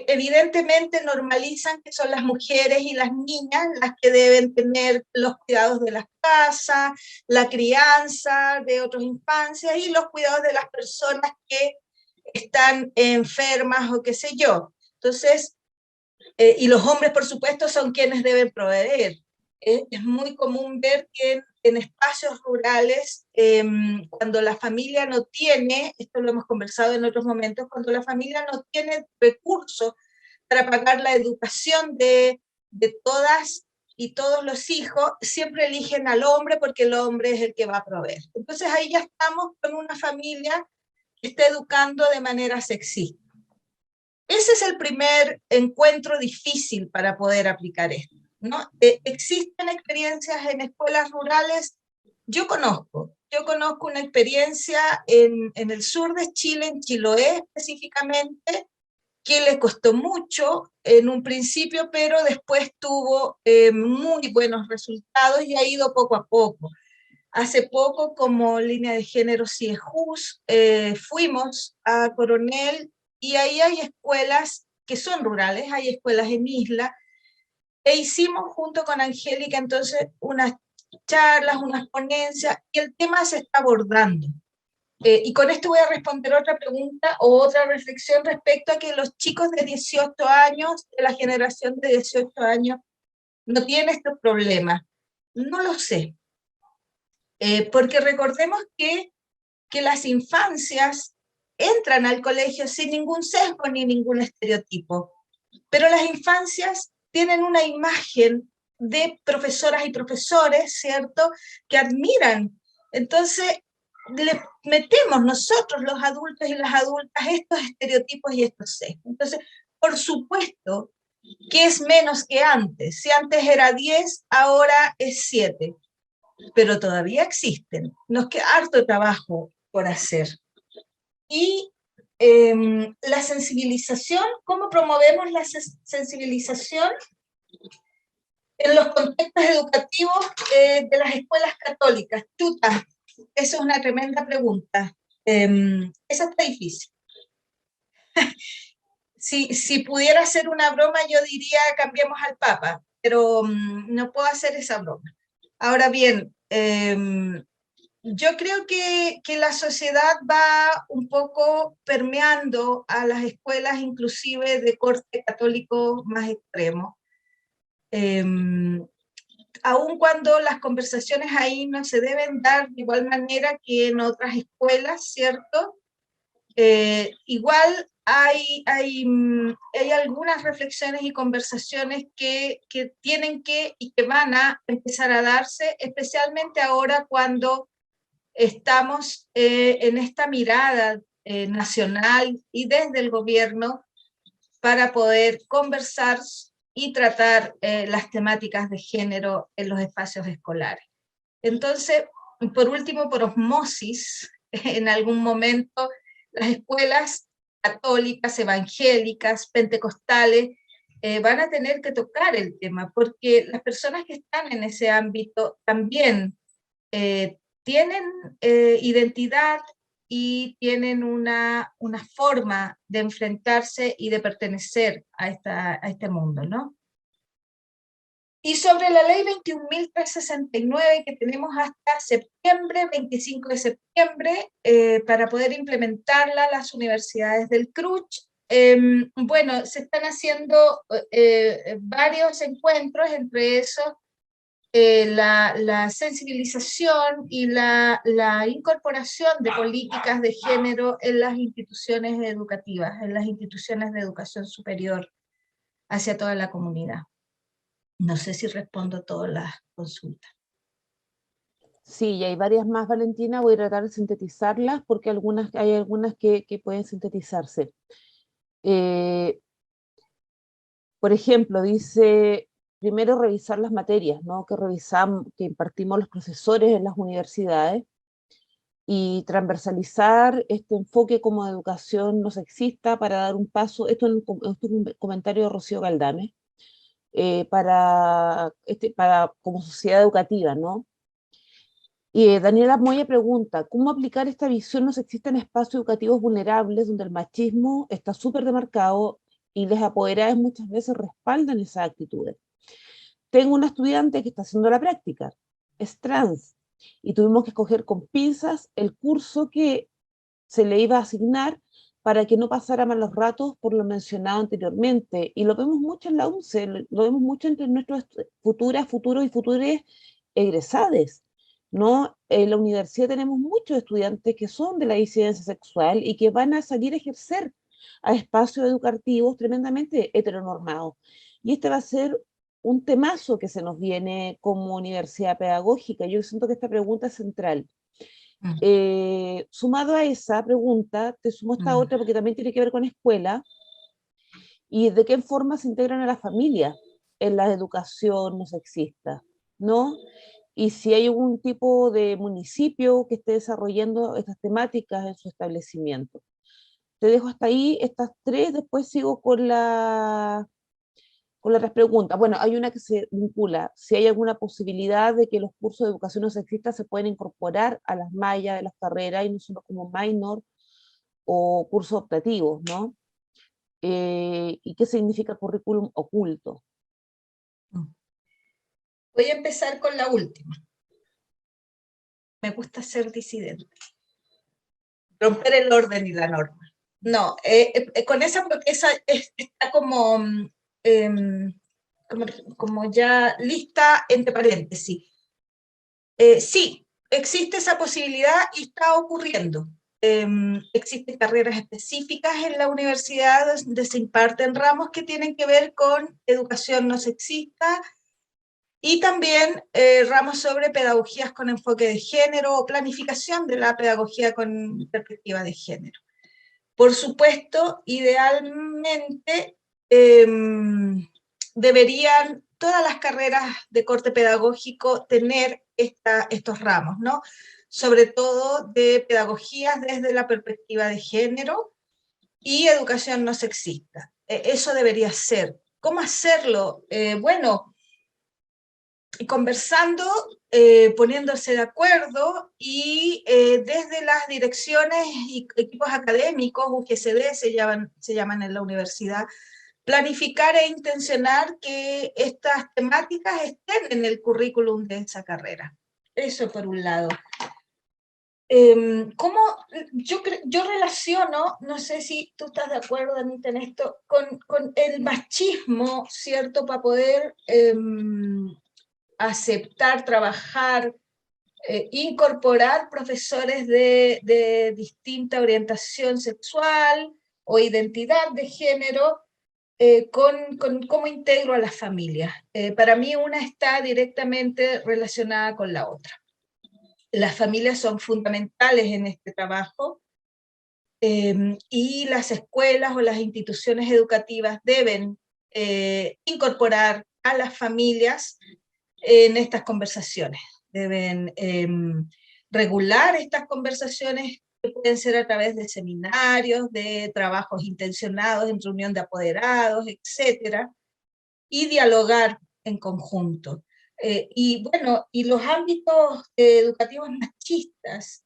evidentemente normalizan que son las mujeres y las niñas las que deben tener los cuidados de las casas, la crianza de otras infancias y los cuidados de las personas que están enfermas o qué sé yo. Entonces, y los hombres, por supuesto, son quienes deben proveer. Es muy común ver que en espacios rurales, cuando la familia no tiene, esto lo hemos conversado en otros momentos, cuando la familia no tiene recursos para pagar la educación de todas y todos los hijos, siempre eligen al hombre porque el hombre es el que va a proveer. Entonces ahí ya estamos con una familia que está educando de manera sexista. Ese es el primer encuentro difícil para poder aplicar esto, ¿no? ¿Existen experiencias en escuelas rurales? Yo conozco una experiencia en el sur de Chile, en Chiloé específicamente, que le costó mucho en un principio, pero después tuvo muy buenos resultados y ha ido poco a poco. Hace poco, como línea de género CIEJUS, fuimos a Coronel y ahí hay escuelas que son rurales, hay escuelas en isla, E hicimos junto con Angélica entonces unas charlas, unas ponencias, y el tema se está abordando. Y con esto voy a responder otra pregunta o otra reflexión respecto a que los chicos de 18 años, de la generación de 18 años, no tienen estos problemas. No lo sé. Porque recordemos que las infancias entran al colegio sin ningún sesgo ni ningún estereotipo, pero las infancias tienen una imagen de profesoras y profesores, ¿cierto?, que admiran. Entonces, le metemos nosotros, los adultos y las adultas, estos estereotipos y estos sesgos. Entonces, por supuesto que es menos que antes. Si antes era 10, ahora es 7. Pero todavía existen. Nos queda harto trabajo por hacer. Y la sensibilización, ¿cómo promovemos la sensibilización? En los contextos educativos de las escuelas católicas. Chuta, esa es una tremenda pregunta. Esa está difícil. Si pudiera hacer una broma, yo diría cambiemos al Papa, pero no puedo hacer esa broma. Ahora bien, yo creo que la sociedad va un poco permeando a las escuelas, inclusive de corte católico más extremo. Aun cuando las conversaciones ahí no se deben dar de igual manera que en otras escuelas, ¿cierto? Igual hay algunas reflexiones y conversaciones que tienen que y que van a empezar a darse, especialmente ahora cuando estamos en esta mirada nacional y desde el gobierno para poder conversar y tratar las temáticas de género en los espacios escolares. Entonces, por último, por osmosis, en algún momento las escuelas católicas, evangélicas, pentecostales, van a tener que tocar el tema, porque las personas que están en ese ámbito también tienen identidad y tienen una forma de enfrentarse y de pertenecer a este mundo, ¿no? Y sobre la ley 21.369 que tenemos hasta septiembre, 25 de septiembre, para poder implementarla las universidades del CRUCH. Bueno, se están haciendo varios encuentros, entre esos la sensibilización y la incorporación de políticas de género en las instituciones educativas, en las instituciones de educación superior hacia toda la comunidad. No sé si respondo todas las consultas. Sí, y hay varias más, Valentina, voy a tratar de sintetizarlas porque hay algunas que pueden sintetizarse. Por ejemplo, dice, primero revisar las materias, ¿no? que impartimos los profesores en las universidades, y transversalizar este enfoque como de educación no sexista para dar un paso, esto es un comentario de Rocío Galdame, para como sociedad educativa, ¿no? Y Daniela Moya pregunta, ¿cómo aplicar esta visión no sexista en espacios educativos vulnerables donde el machismo está súper demarcado y las apoderadas muchas veces respaldan esas actitudes? Tengo una estudiante que está haciendo la práctica, es trans, y tuvimos que escoger con pinzas el curso que se le iba a asignar para que no pasara malos ratos por lo mencionado anteriormente. Y lo vemos mucho en la UNCE, lo vemos mucho entre nuestros futuros y futuras egresades, ¿no? En la universidad tenemos muchos estudiantes que son de la disidencia sexual y que van a salir a ejercer a espacios educativos tremendamente heteronormados. Y este va a ser un temazo que se nos viene como universidad pedagógica. Yo siento que esta pregunta es central. Sumado a esa pregunta, te sumo esta otra porque también tiene que ver con escuela y de qué forma se integran a la familia en la educación no sexista, ¿no? Y si hay algún tipo de municipio que esté desarrollando estas temáticas en su establecimiento. Te dejo hasta ahí estas tres, después sigo con las preguntas. Bueno, hay una que se vincula, si hay alguna posibilidad de que los cursos de educación no sexista se pueden incorporar a las mallas de las carreras y no solo como minor o cursos optativos, ¿no? ¿Y qué significa currículum oculto? Voy a empezar con la última. Me gusta ser disidente. Romper el orden y la norma. No, con esa, porque esa está como ya lista entre paréntesis. Sí, existe esa posibilidad y está ocurriendo. Existen carreras específicas en la universidad donde se imparten ramos que tienen que ver con educación no sexista y también ramos sobre pedagogías con enfoque de género o planificación de la pedagogía con perspectiva de género. Por supuesto, idealmente deberían todas las carreras de corte pedagógico tener estos ramos, ¿no? Sobre todo de pedagogías desde la perspectiva de género y educación no sexista. Eso debería ser. ¿Cómo hacerlo? Bueno, conversando, poniéndose de acuerdo y desde las direcciones y equipos académicos, UGCD se llaman en la universidad, planificar e intencionar que estas temáticas estén en el currículum de esa carrera. Eso por un lado. ¿Cómo yo relaciono, no sé si tú estás de acuerdo, Anita, en esto, con el machismo, ¿cierto? Para poder aceptar, trabajar, incorporar profesores de distinta orientación sexual o identidad de género, con cómo integro a las familias. Para mí una está directamente relacionada con la otra. Las familias son fundamentales en este trabajo, y las escuelas o las instituciones educativas deben incorporar a las familias en estas conversaciones. Deben regular estas conversaciones que pueden ser a través de seminarios, de trabajos intencionados en reunión de apoderados, etcétera, y dialogar en conjunto. Y bueno, y los ámbitos educativos machistas,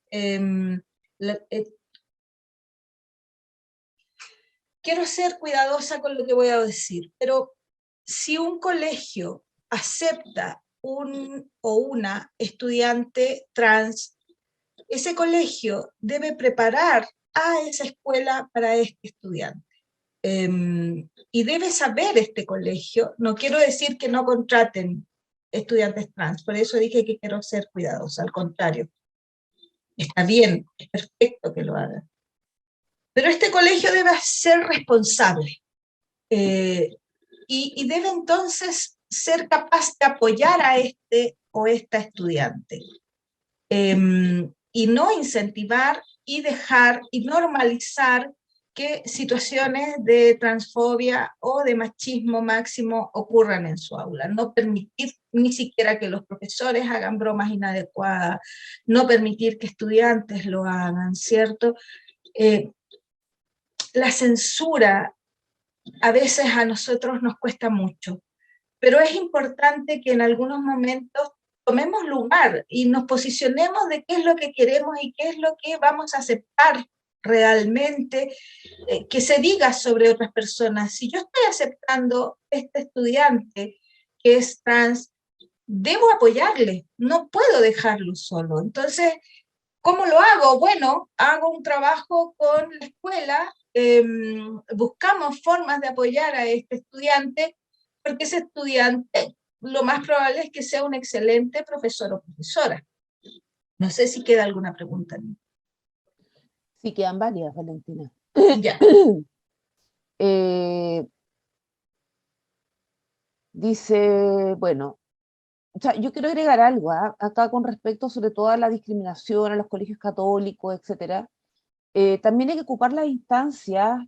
quiero ser cuidadosa con lo que voy a decir, pero si un colegio acepta un o una estudiante trans, ese colegio debe preparar a esa escuela para este estudiante. Y debe saber este colegio, no quiero decir que no contraten estudiantes trans, por eso dije que quiero ser cuidadosa, al contrario, está bien, es perfecto que lo hagan. Pero este colegio debe ser responsable, y debe entonces ser capaz de apoyar a este o esta estudiante, y no incentivar y dejar y normalizar que situaciones de transfobia o de machismo máximo ocurran en su aula. No permitir ni siquiera que los profesores hagan bromas inadecuadas, no permitir que estudiantes lo hagan, ¿cierto? La censura a veces a nosotros nos cuesta mucho, pero es importante que en algunos momentos tomemos lugar y nos posicionemos de qué es lo que queremos y qué es lo que vamos a aceptar realmente, que se diga sobre otras personas. Si yo estoy aceptando este estudiante que es trans, debo apoyarle, no puedo dejarlo solo. Entonces, ¿cómo lo hago? Bueno, hago un trabajo con la escuela, buscamos formas de apoyar a este estudiante, porque ese estudiante lo más probable es que sea un excelente profesor o profesora. No sé si queda alguna pregunta. Sí, quedan varias, Valentina. Ya. Dice, bueno, o sea, yo quiero agregar algo acá con respecto sobre todo a la discriminación, a los colegios católicos, etcétera. También hay que ocupar las instancias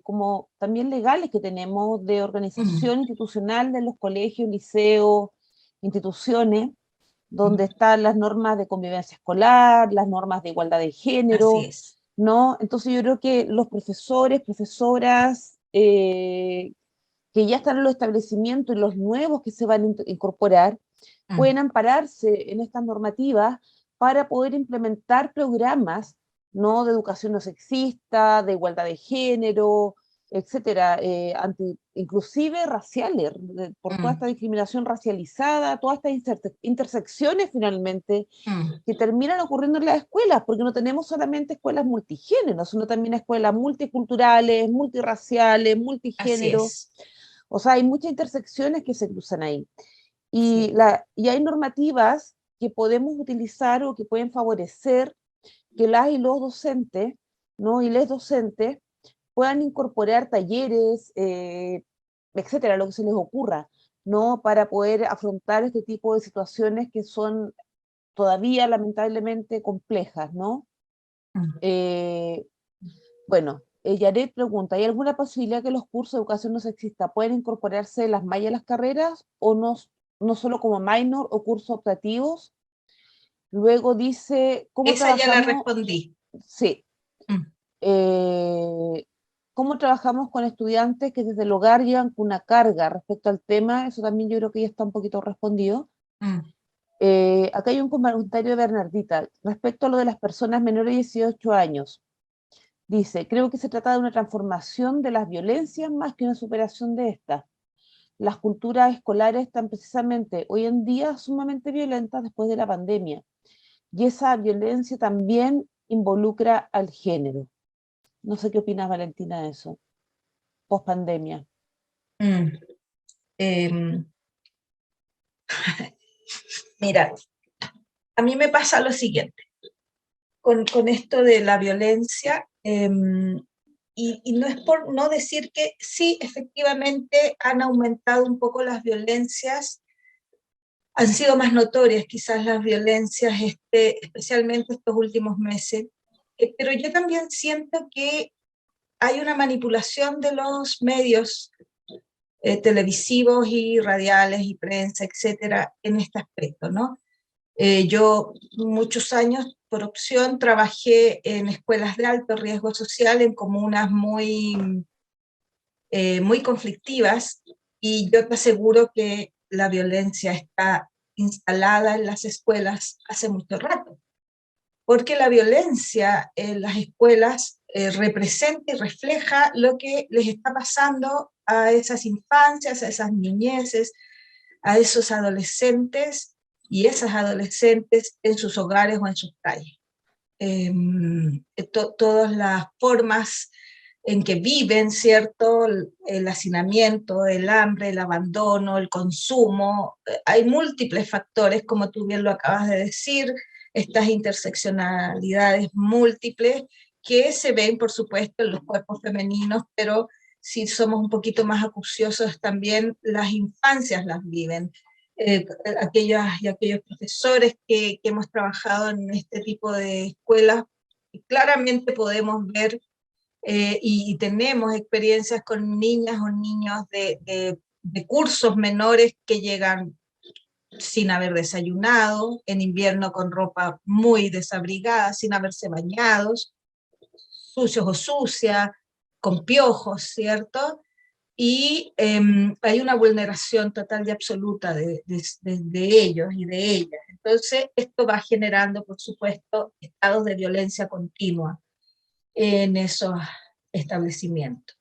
como también legales que tenemos de organización institucional de los colegios, liceos, instituciones, donde están las normas de convivencia escolar, las normas de igualdad de género, Así es. ¿no? Entonces yo creo que los profesores, profesoras que ya están en los establecimientos y los nuevos que se van a incorporar, pueden ampararse en estas normativas para poder implementar programas, ¿no? De educación no sexista, de igualdad de género, etcétera, inclusive raciales, por toda esta discriminación racializada, todas estas intersecciones finalmente que terminan ocurriendo en las escuelas, porque no tenemos solamente escuelas multigénero, sino también escuelas multiculturales, multirraciales, multigénero. O sea, hay muchas intersecciones que se cruzan ahí. Y hay normativas que podemos utilizar o que pueden favorecer que las y los docentes, ¿no? Y les docentes puedan incorporar talleres, etcétera, lo que se les ocurra, ¿no? Para poder afrontar este tipo de situaciones que son todavía lamentablemente complejas, ¿no? Bueno, Yaret pregunta, ¿hay alguna posibilidad que los cursos de educación no sexista pueden incorporarse en las mallas de las carreras o no solo como minor o cursos optativos? Luego dice, ¿cómo Esa trabajamos? ya la respondí. Sí. ¿Cómo trabajamos con estudiantes que desde el hogar llevan una carga respecto al tema? Eso también yo creo que ya está un poquito respondido. Acá hay un comentario de Bernardita respecto a lo de las personas menores de 18 años. Dice, creo que se trata de una transformación de las violencias más que una superación de estas. Las culturas escolares están precisamente hoy en día sumamente violentas después de la pandemia. Y esa violencia también involucra al género. No sé qué opinas, Valentina, de eso, post pandemia. Mira, a mí me pasa lo siguiente, con esto de la violencia, y no es por no decir que sí, efectivamente han aumentado un poco las violencias, han sido más notorias quizás las violencias, especialmente estos últimos meses, pero yo también siento que hay una manipulación de los medios televisivos y radiales y prensa, etcétera, en este aspecto, ¿no? Yo muchos años, por opción, trabajé en escuelas de alto riesgo social, en comunas muy conflictivas, y yo te aseguro que la violencia está instalada en las escuelas hace mucho rato, porque la violencia en las escuelas representa y refleja lo que les está pasando a esas infancias, a esas niñeces, a esos adolescentes y esas adolescentes en sus hogares o en sus calles. Todas las formas en que viven, ¿cierto? El hacinamiento, el hambre, el abandono, el consumo. Hay múltiples factores, como tú bien lo acabas de decir, estas interseccionalidades múltiples que se ven, por supuesto, en los cuerpos femeninos, pero si somos un poquito más acuciosos, también las infancias las viven. Aquellas y aquellos profesores que hemos trabajado en este tipo de escuelas, claramente podemos ver y tenemos experiencias con niñas o niños de cursos menores que llegan sin haber desayunado, en invierno con ropa muy desabrigada, sin haberse bañado, sucios o sucias, con piojos, ¿cierto? Y hay una vulneración total y absoluta de ellos y de ellas. Entonces, esto va generando, por supuesto, estados de violencia continua en esos establecimientos.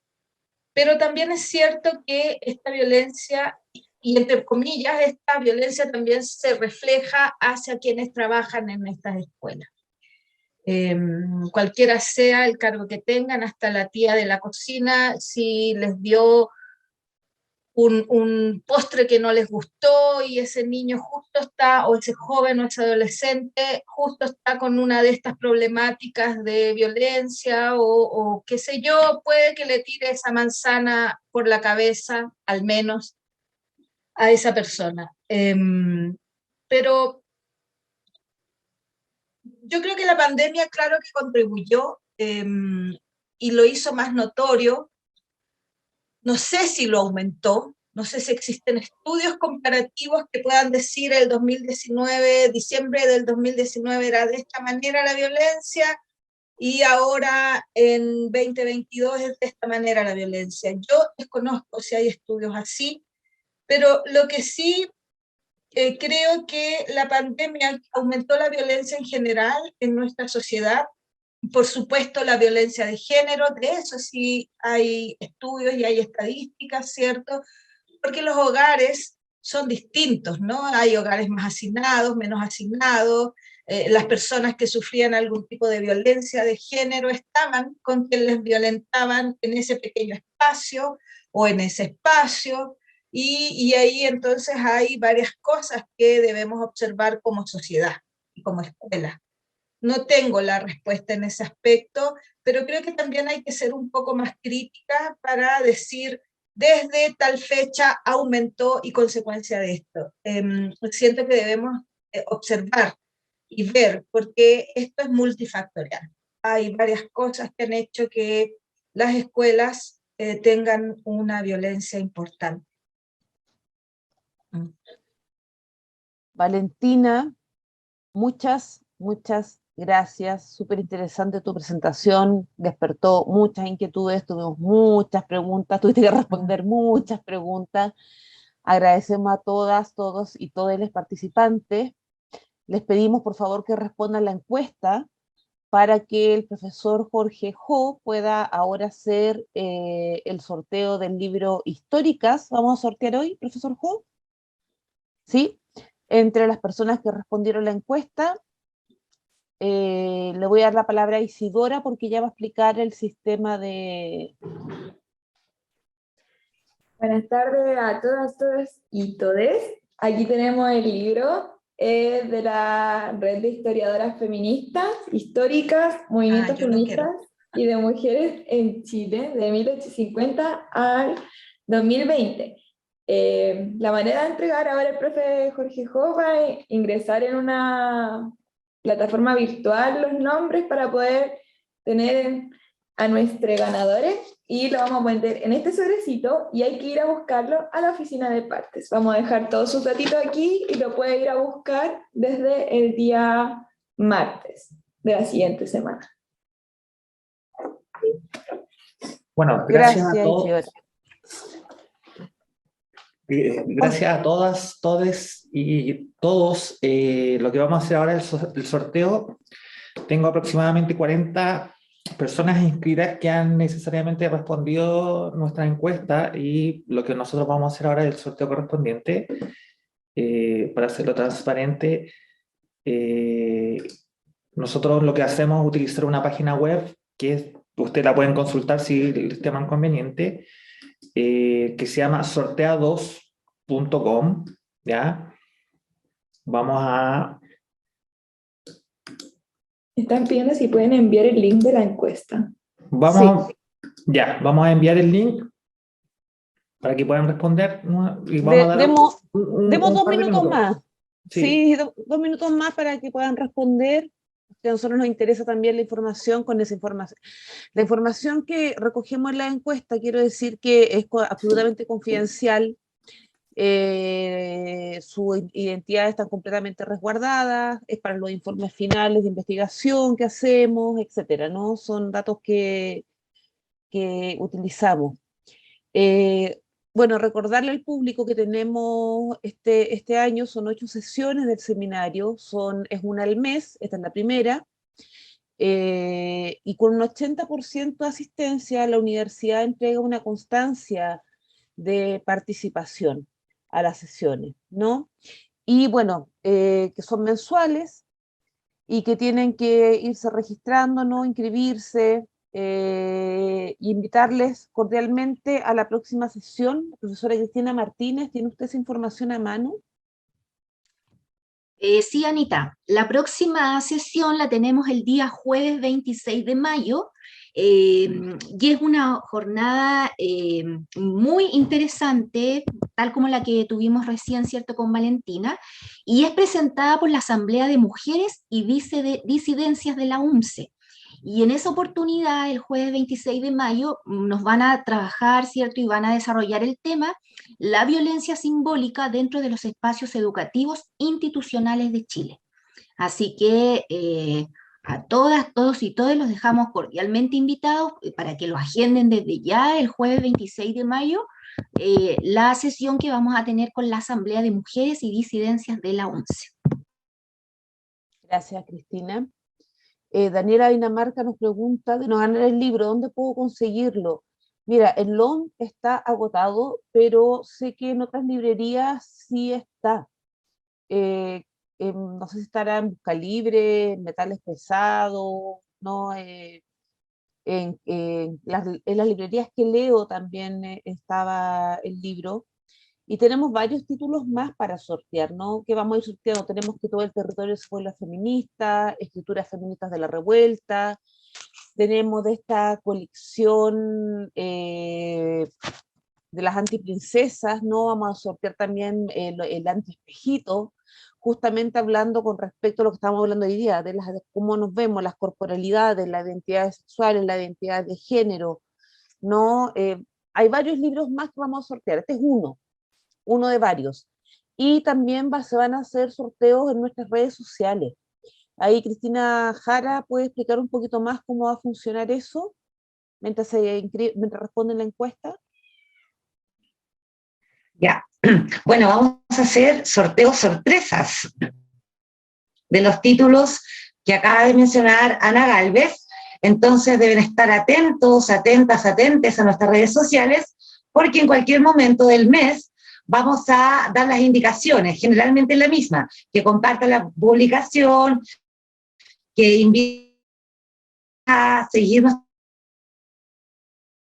Pero también es cierto que esta violencia, y entre comillas, esta violencia también se refleja hacia quienes trabajan en estas escuelas. Cualquiera sea el cargo que tengan, hasta la tía de la cocina, si les dio un postre que no les gustó y ese niño justo está, o ese joven o ese adolescente, justo está con una de estas problemáticas de violencia o qué sé yo, puede que le tire esa manzana por la cabeza, al menos, a esa persona. Pero yo creo que la pandemia, claro que contribuyó y lo hizo más notorio. No sé si lo aumentó, no sé si existen estudios comparativos que puedan decir el 2019, diciembre del 2019 era de esta manera la violencia y ahora en 2022 es de esta manera la violencia. Yo desconozco si hay estudios así, pero lo que sí creo que la pandemia aumentó la violencia en general en nuestra sociedad, por supuesto, la violencia de género, de eso sí hay estudios y hay estadísticas, ¿cierto? Porque los hogares son distintos, ¿no? Hay hogares más hacinados, menos hacinados, las personas que sufrían algún tipo de violencia de género estaban con quien les violentaban en ese pequeño espacio o en ese espacio, y ahí entonces hay varias cosas que debemos observar como sociedad y como escuela. No tengo la respuesta en ese aspecto, pero creo que también hay que ser un poco más crítica para decir, desde tal fecha aumentó y consecuencia de esto. Siento que debemos observar y ver, porque esto es multifactorial. Hay varias cosas que han hecho que las escuelas tengan una violencia importante. Valentina, muchas gracias. Súper interesante tu presentación. Despertó muchas inquietudes, tuvimos muchas preguntas, tuviste que responder muchas preguntas. Agradecemos a todas, todos y todos los participantes. Les pedimos por favor que respondan la encuesta para que el profesor Jorge Jo pueda ahora hacer el sorteo del libro Históricas. ¿Vamos a sortear hoy, profesor Jo? ¿Sí? Entre las personas que respondieron la encuesta, le voy a dar la palabra a Isidora porque ella va a explicar el sistema de... Buenas tardes a todas, todos y todes. Aquí tenemos el libro de la Red de Historiadoras Feministas, Históricas, Movimientos yo lo Feministas y de Mujeres en Chile, de 1850 al 2020. La manera de entregar, ahora el profe Jorge Jo va a ingresar en una plataforma virtual los nombres para poder tener a nuestros ganadores, y lo vamos a poner en este sobrecito y hay que ir a buscarlo a la oficina de partes. Vamos a dejar todos sus datitos aquí y lo puede ir a buscar desde el día martes de la siguiente semana. Bueno, gracias a todos. Isidora. Gracias a todas, todes y todos. Lo que vamos a hacer ahora es el sorteo. Tengo aproximadamente 40 personas inscritas que han necesariamente respondido nuestra encuesta, y lo que nosotros vamos a hacer ahora es el sorteo correspondiente. Para hacerlo transparente, nosotros lo que hacemos es utilizar una página web que ustedes la pueden consultar si les estiman conveniente, que se llama sorteados.com, ¿ya? Vamos a... Están pidiendo si pueden enviar el link de la encuesta. Vamos, sí. Ya, vamos a enviar el link para que puedan responder, ¿no? Y vamos a dar demos un 2 par de minutos más. Sí, 2 minutos más para que puedan responder. A nosotros nos interesa también la información con esa información. La información que recogemos en la encuesta, quiero decir que es absolutamente confidencial. Sus identidades están completamente resguardadas, es para los informes finales de investigación que hacemos, etcétera, ¿no? Son datos que utilizamos. Bueno, recordarle al público que tenemos este año, son 8 sesiones del seminario, es una al mes, esta es la primera, y con un 80% de asistencia, la universidad entrega una constancia de participación a las sesiones, ¿no? Y bueno, que son mensuales y que tienen que irse registrando, ¿no? Inscribirse, y invitarles cordialmente a la próxima sesión. Profesora Cristina Martínez, ¿tiene usted esa información a mano? Sí, Anita, la próxima sesión la tenemos el día jueves 26 de mayo, y es una jornada muy interesante, tal como la que tuvimos recién, ¿cierto?, con Valentina, y es presentada por la Asamblea de Mujeres y Disidencias de la UMCE. Y en esa oportunidad, el jueves 26 de mayo, nos van a trabajar, ¿cierto?, y van a desarrollar el tema, la violencia simbólica dentro de los espacios educativos institucionales de Chile. Así que a todas, todos y todas los dejamos cordialmente invitados para que lo agenden desde ya el jueves 26 de mayo, la sesión que vamos a tener con la Asamblea de Mujeres y Disidencias de la UMCE. Gracias, Cristina. Daniela Dinamarca nos pregunta de no ganar el libro, ¿dónde puedo conseguirlo? Mira, el LOM está agotado, pero sé que en otras librerías sí está. Eh, no sé si estará en Buscalibre, en Metales Pesados, ¿no? En las librerías que leo también estaba el libro. Y tenemos varios títulos más para sortear, ¿no? Que vamos a ir sorteando. Tenemos que todo el territorio se vuelva feminista, escrituras feministas de la revuelta. Tenemos de esta colección de las antiprincesas, ¿no? Vamos a sortear también el antiespejito, justamente hablando con respecto a lo que estamos hablando hoy día, de cómo nos vemos, las corporalidades, las identidades sexuales, la identidad de género, ¿no? Hay varios libros más que vamos a sortear. Este es uno de varios. Y también se van a hacer sorteos en nuestras redes sociales. Ahí Cristina Jara puede explicar un poquito más cómo va a funcionar eso mientras responden la encuesta. Ya, bueno, vamos a hacer sorteos sorpresas de los títulos que acaba de mencionar Ana Gálvez. Entonces deben estar atentos, atentas, atentes a nuestras redes sociales, porque en cualquier momento del mes vamos a dar las indicaciones, generalmente la misma, que compartan la publicación, que inviten a seguirnos en redes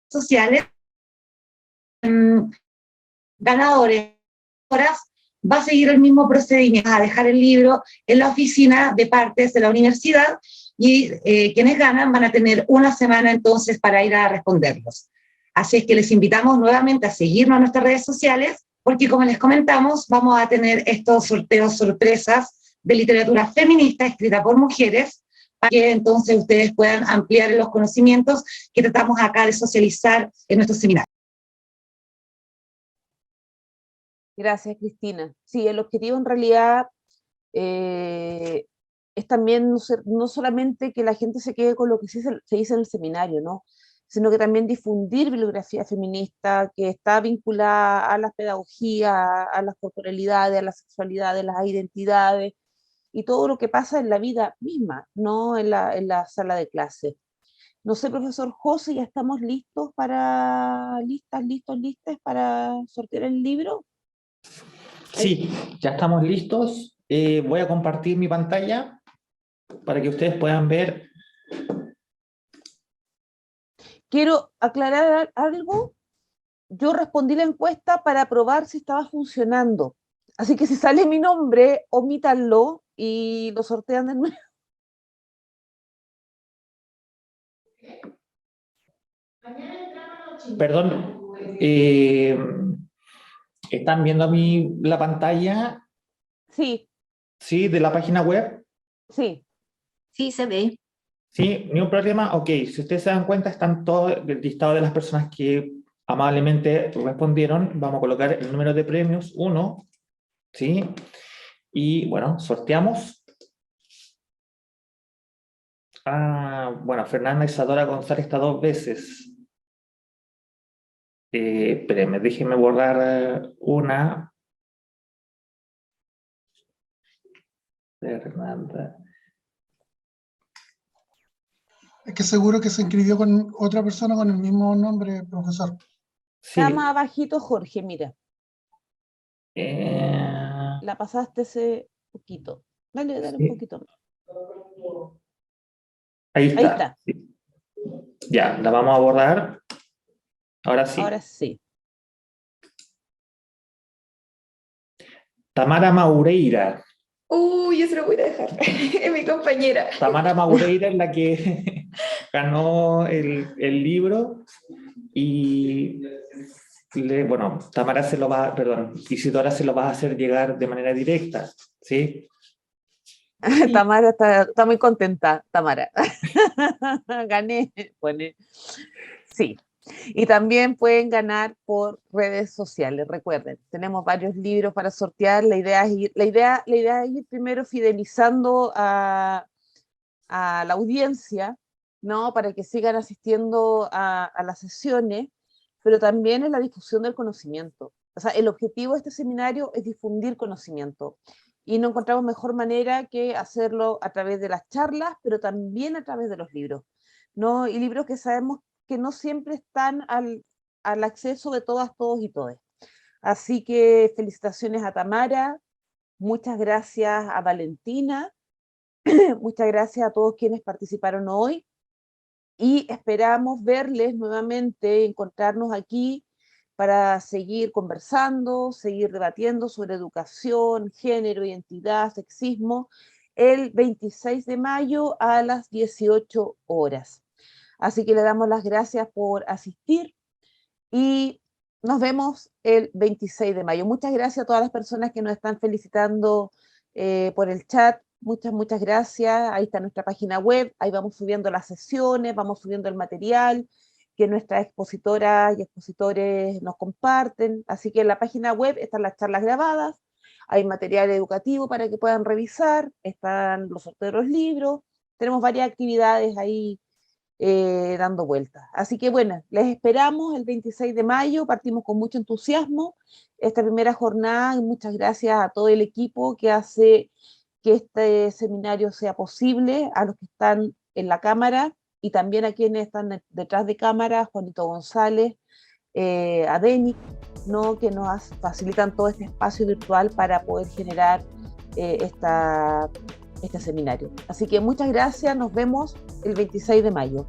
sociales. Ganadores, va a seguir el mismo procedimiento, a dejar el libro en la oficina de partes de la universidad y quienes ganan van a tener una semana entonces para ir a responderlos. Así es que les invitamos nuevamente a seguirnos en nuestras redes sociales, porque como les comentamos, vamos a tener estos sorteos sorpresas de literatura feminista escrita por mujeres, para que entonces ustedes puedan ampliar los conocimientos que tratamos acá de socializar en nuestro seminario. Gracias, Cristina. Sí, el objetivo en realidad es también no solamente que la gente se quede con lo que se dice en el seminario, ¿no? Sino que también difundir bibliografía feminista que está vinculada a la pedagogía, a las corporalidades, a las sexualidades, a las identidades y todo lo que pasa en la vida misma, no en la sala de clase. No sé, profesor José, ¿ya estamos listos listas para sortear el libro? Sí, ya estamos listos. Voy a compartir mi pantalla para que ustedes puedan ver. Quiero aclarar algo. Yo respondí la encuesta para probar si estaba funcionando. Así que si sale mi nombre, omítanlo y lo sortean de nuevo. Perdón, ¿están viendo la pantalla? Sí, Sí, de la página web. sí. Sí, se ve. Sí, ni un problema. Ok, si ustedes se dan cuenta, están todo el listado de las personas que amablemente respondieron. Vamos a colocar el número de premios, 1, ¿sí? Y bueno, sorteamos. Bueno, Fernanda Isadora González está 2 veces. Espérenme, déjenme borrar una. Fernanda. Es que seguro que se inscribió con otra persona con el mismo nombre, profesor. Sí. Está más abajito, Jorge, mira. Eh, La pasaste ese poquito. Dale sí. un poquito más. Ahí está. Ahí está. Sí. Ya, la vamos a borrar. Ahora sí. Ahora sí. Tamara Maureira. Uy, yo se lo voy a dejar. Es mi compañera. Tamara Maureira es la que ganó el libro y bueno, Tamara se lo va, perdón, Isidora se lo va a hacer llegar de manera directa, ¿sí? Tamara está muy contenta, Tamara. Gané, pone. Sí. Y también pueden ganar por redes sociales. Recuerden, tenemos varios libros para sortear. La idea es ir primero fidelizando a la audiencia, ¿no? Para que sigan asistiendo a las sesiones, pero también en la difusión del conocimiento. O sea, el objetivo de este seminario es difundir conocimiento. y no encontramos mejor manera que hacerlo a través de las charlas, pero también a través de los libros, ¿no? Y libros que sabemos que no siempre están al acceso de todas, todos y todes. Así que felicitaciones a Tamara, muchas gracias a Valentina, muchas gracias a todos quienes participaron hoy, y esperamos verles nuevamente, encontrarnos aquí para seguir conversando, seguir debatiendo sobre educación, género, identidad, sexismo, el 26 de mayo a las 18 horas. Así que le damos las gracias por asistir y nos vemos el 26 de mayo. Muchas gracias a todas las personas que nos están felicitando por el chat. Muchas gracias. Ahí está nuestra página web. Ahí vamos subiendo las sesiones, vamos subiendo el material que nuestras expositoras y expositores nos comparten. Así que en la página web están las charlas grabadas, hay material educativo para que puedan revisar, están los sorteos de los libros, tenemos varias actividades ahí dando vueltas. Así que bueno, les esperamos el 26 de mayo, partimos con mucho entusiasmo esta primera jornada, y muchas gracias a todo el equipo que hace que este seminario sea posible, a los que están en la cámara y también a quienes están detrás de cámara, Juanito González, a Denis, ¿no? Que nos facilitan todo este espacio virtual para poder generar este seminario. Así que muchas gracias, nos vemos el 26 de mayo.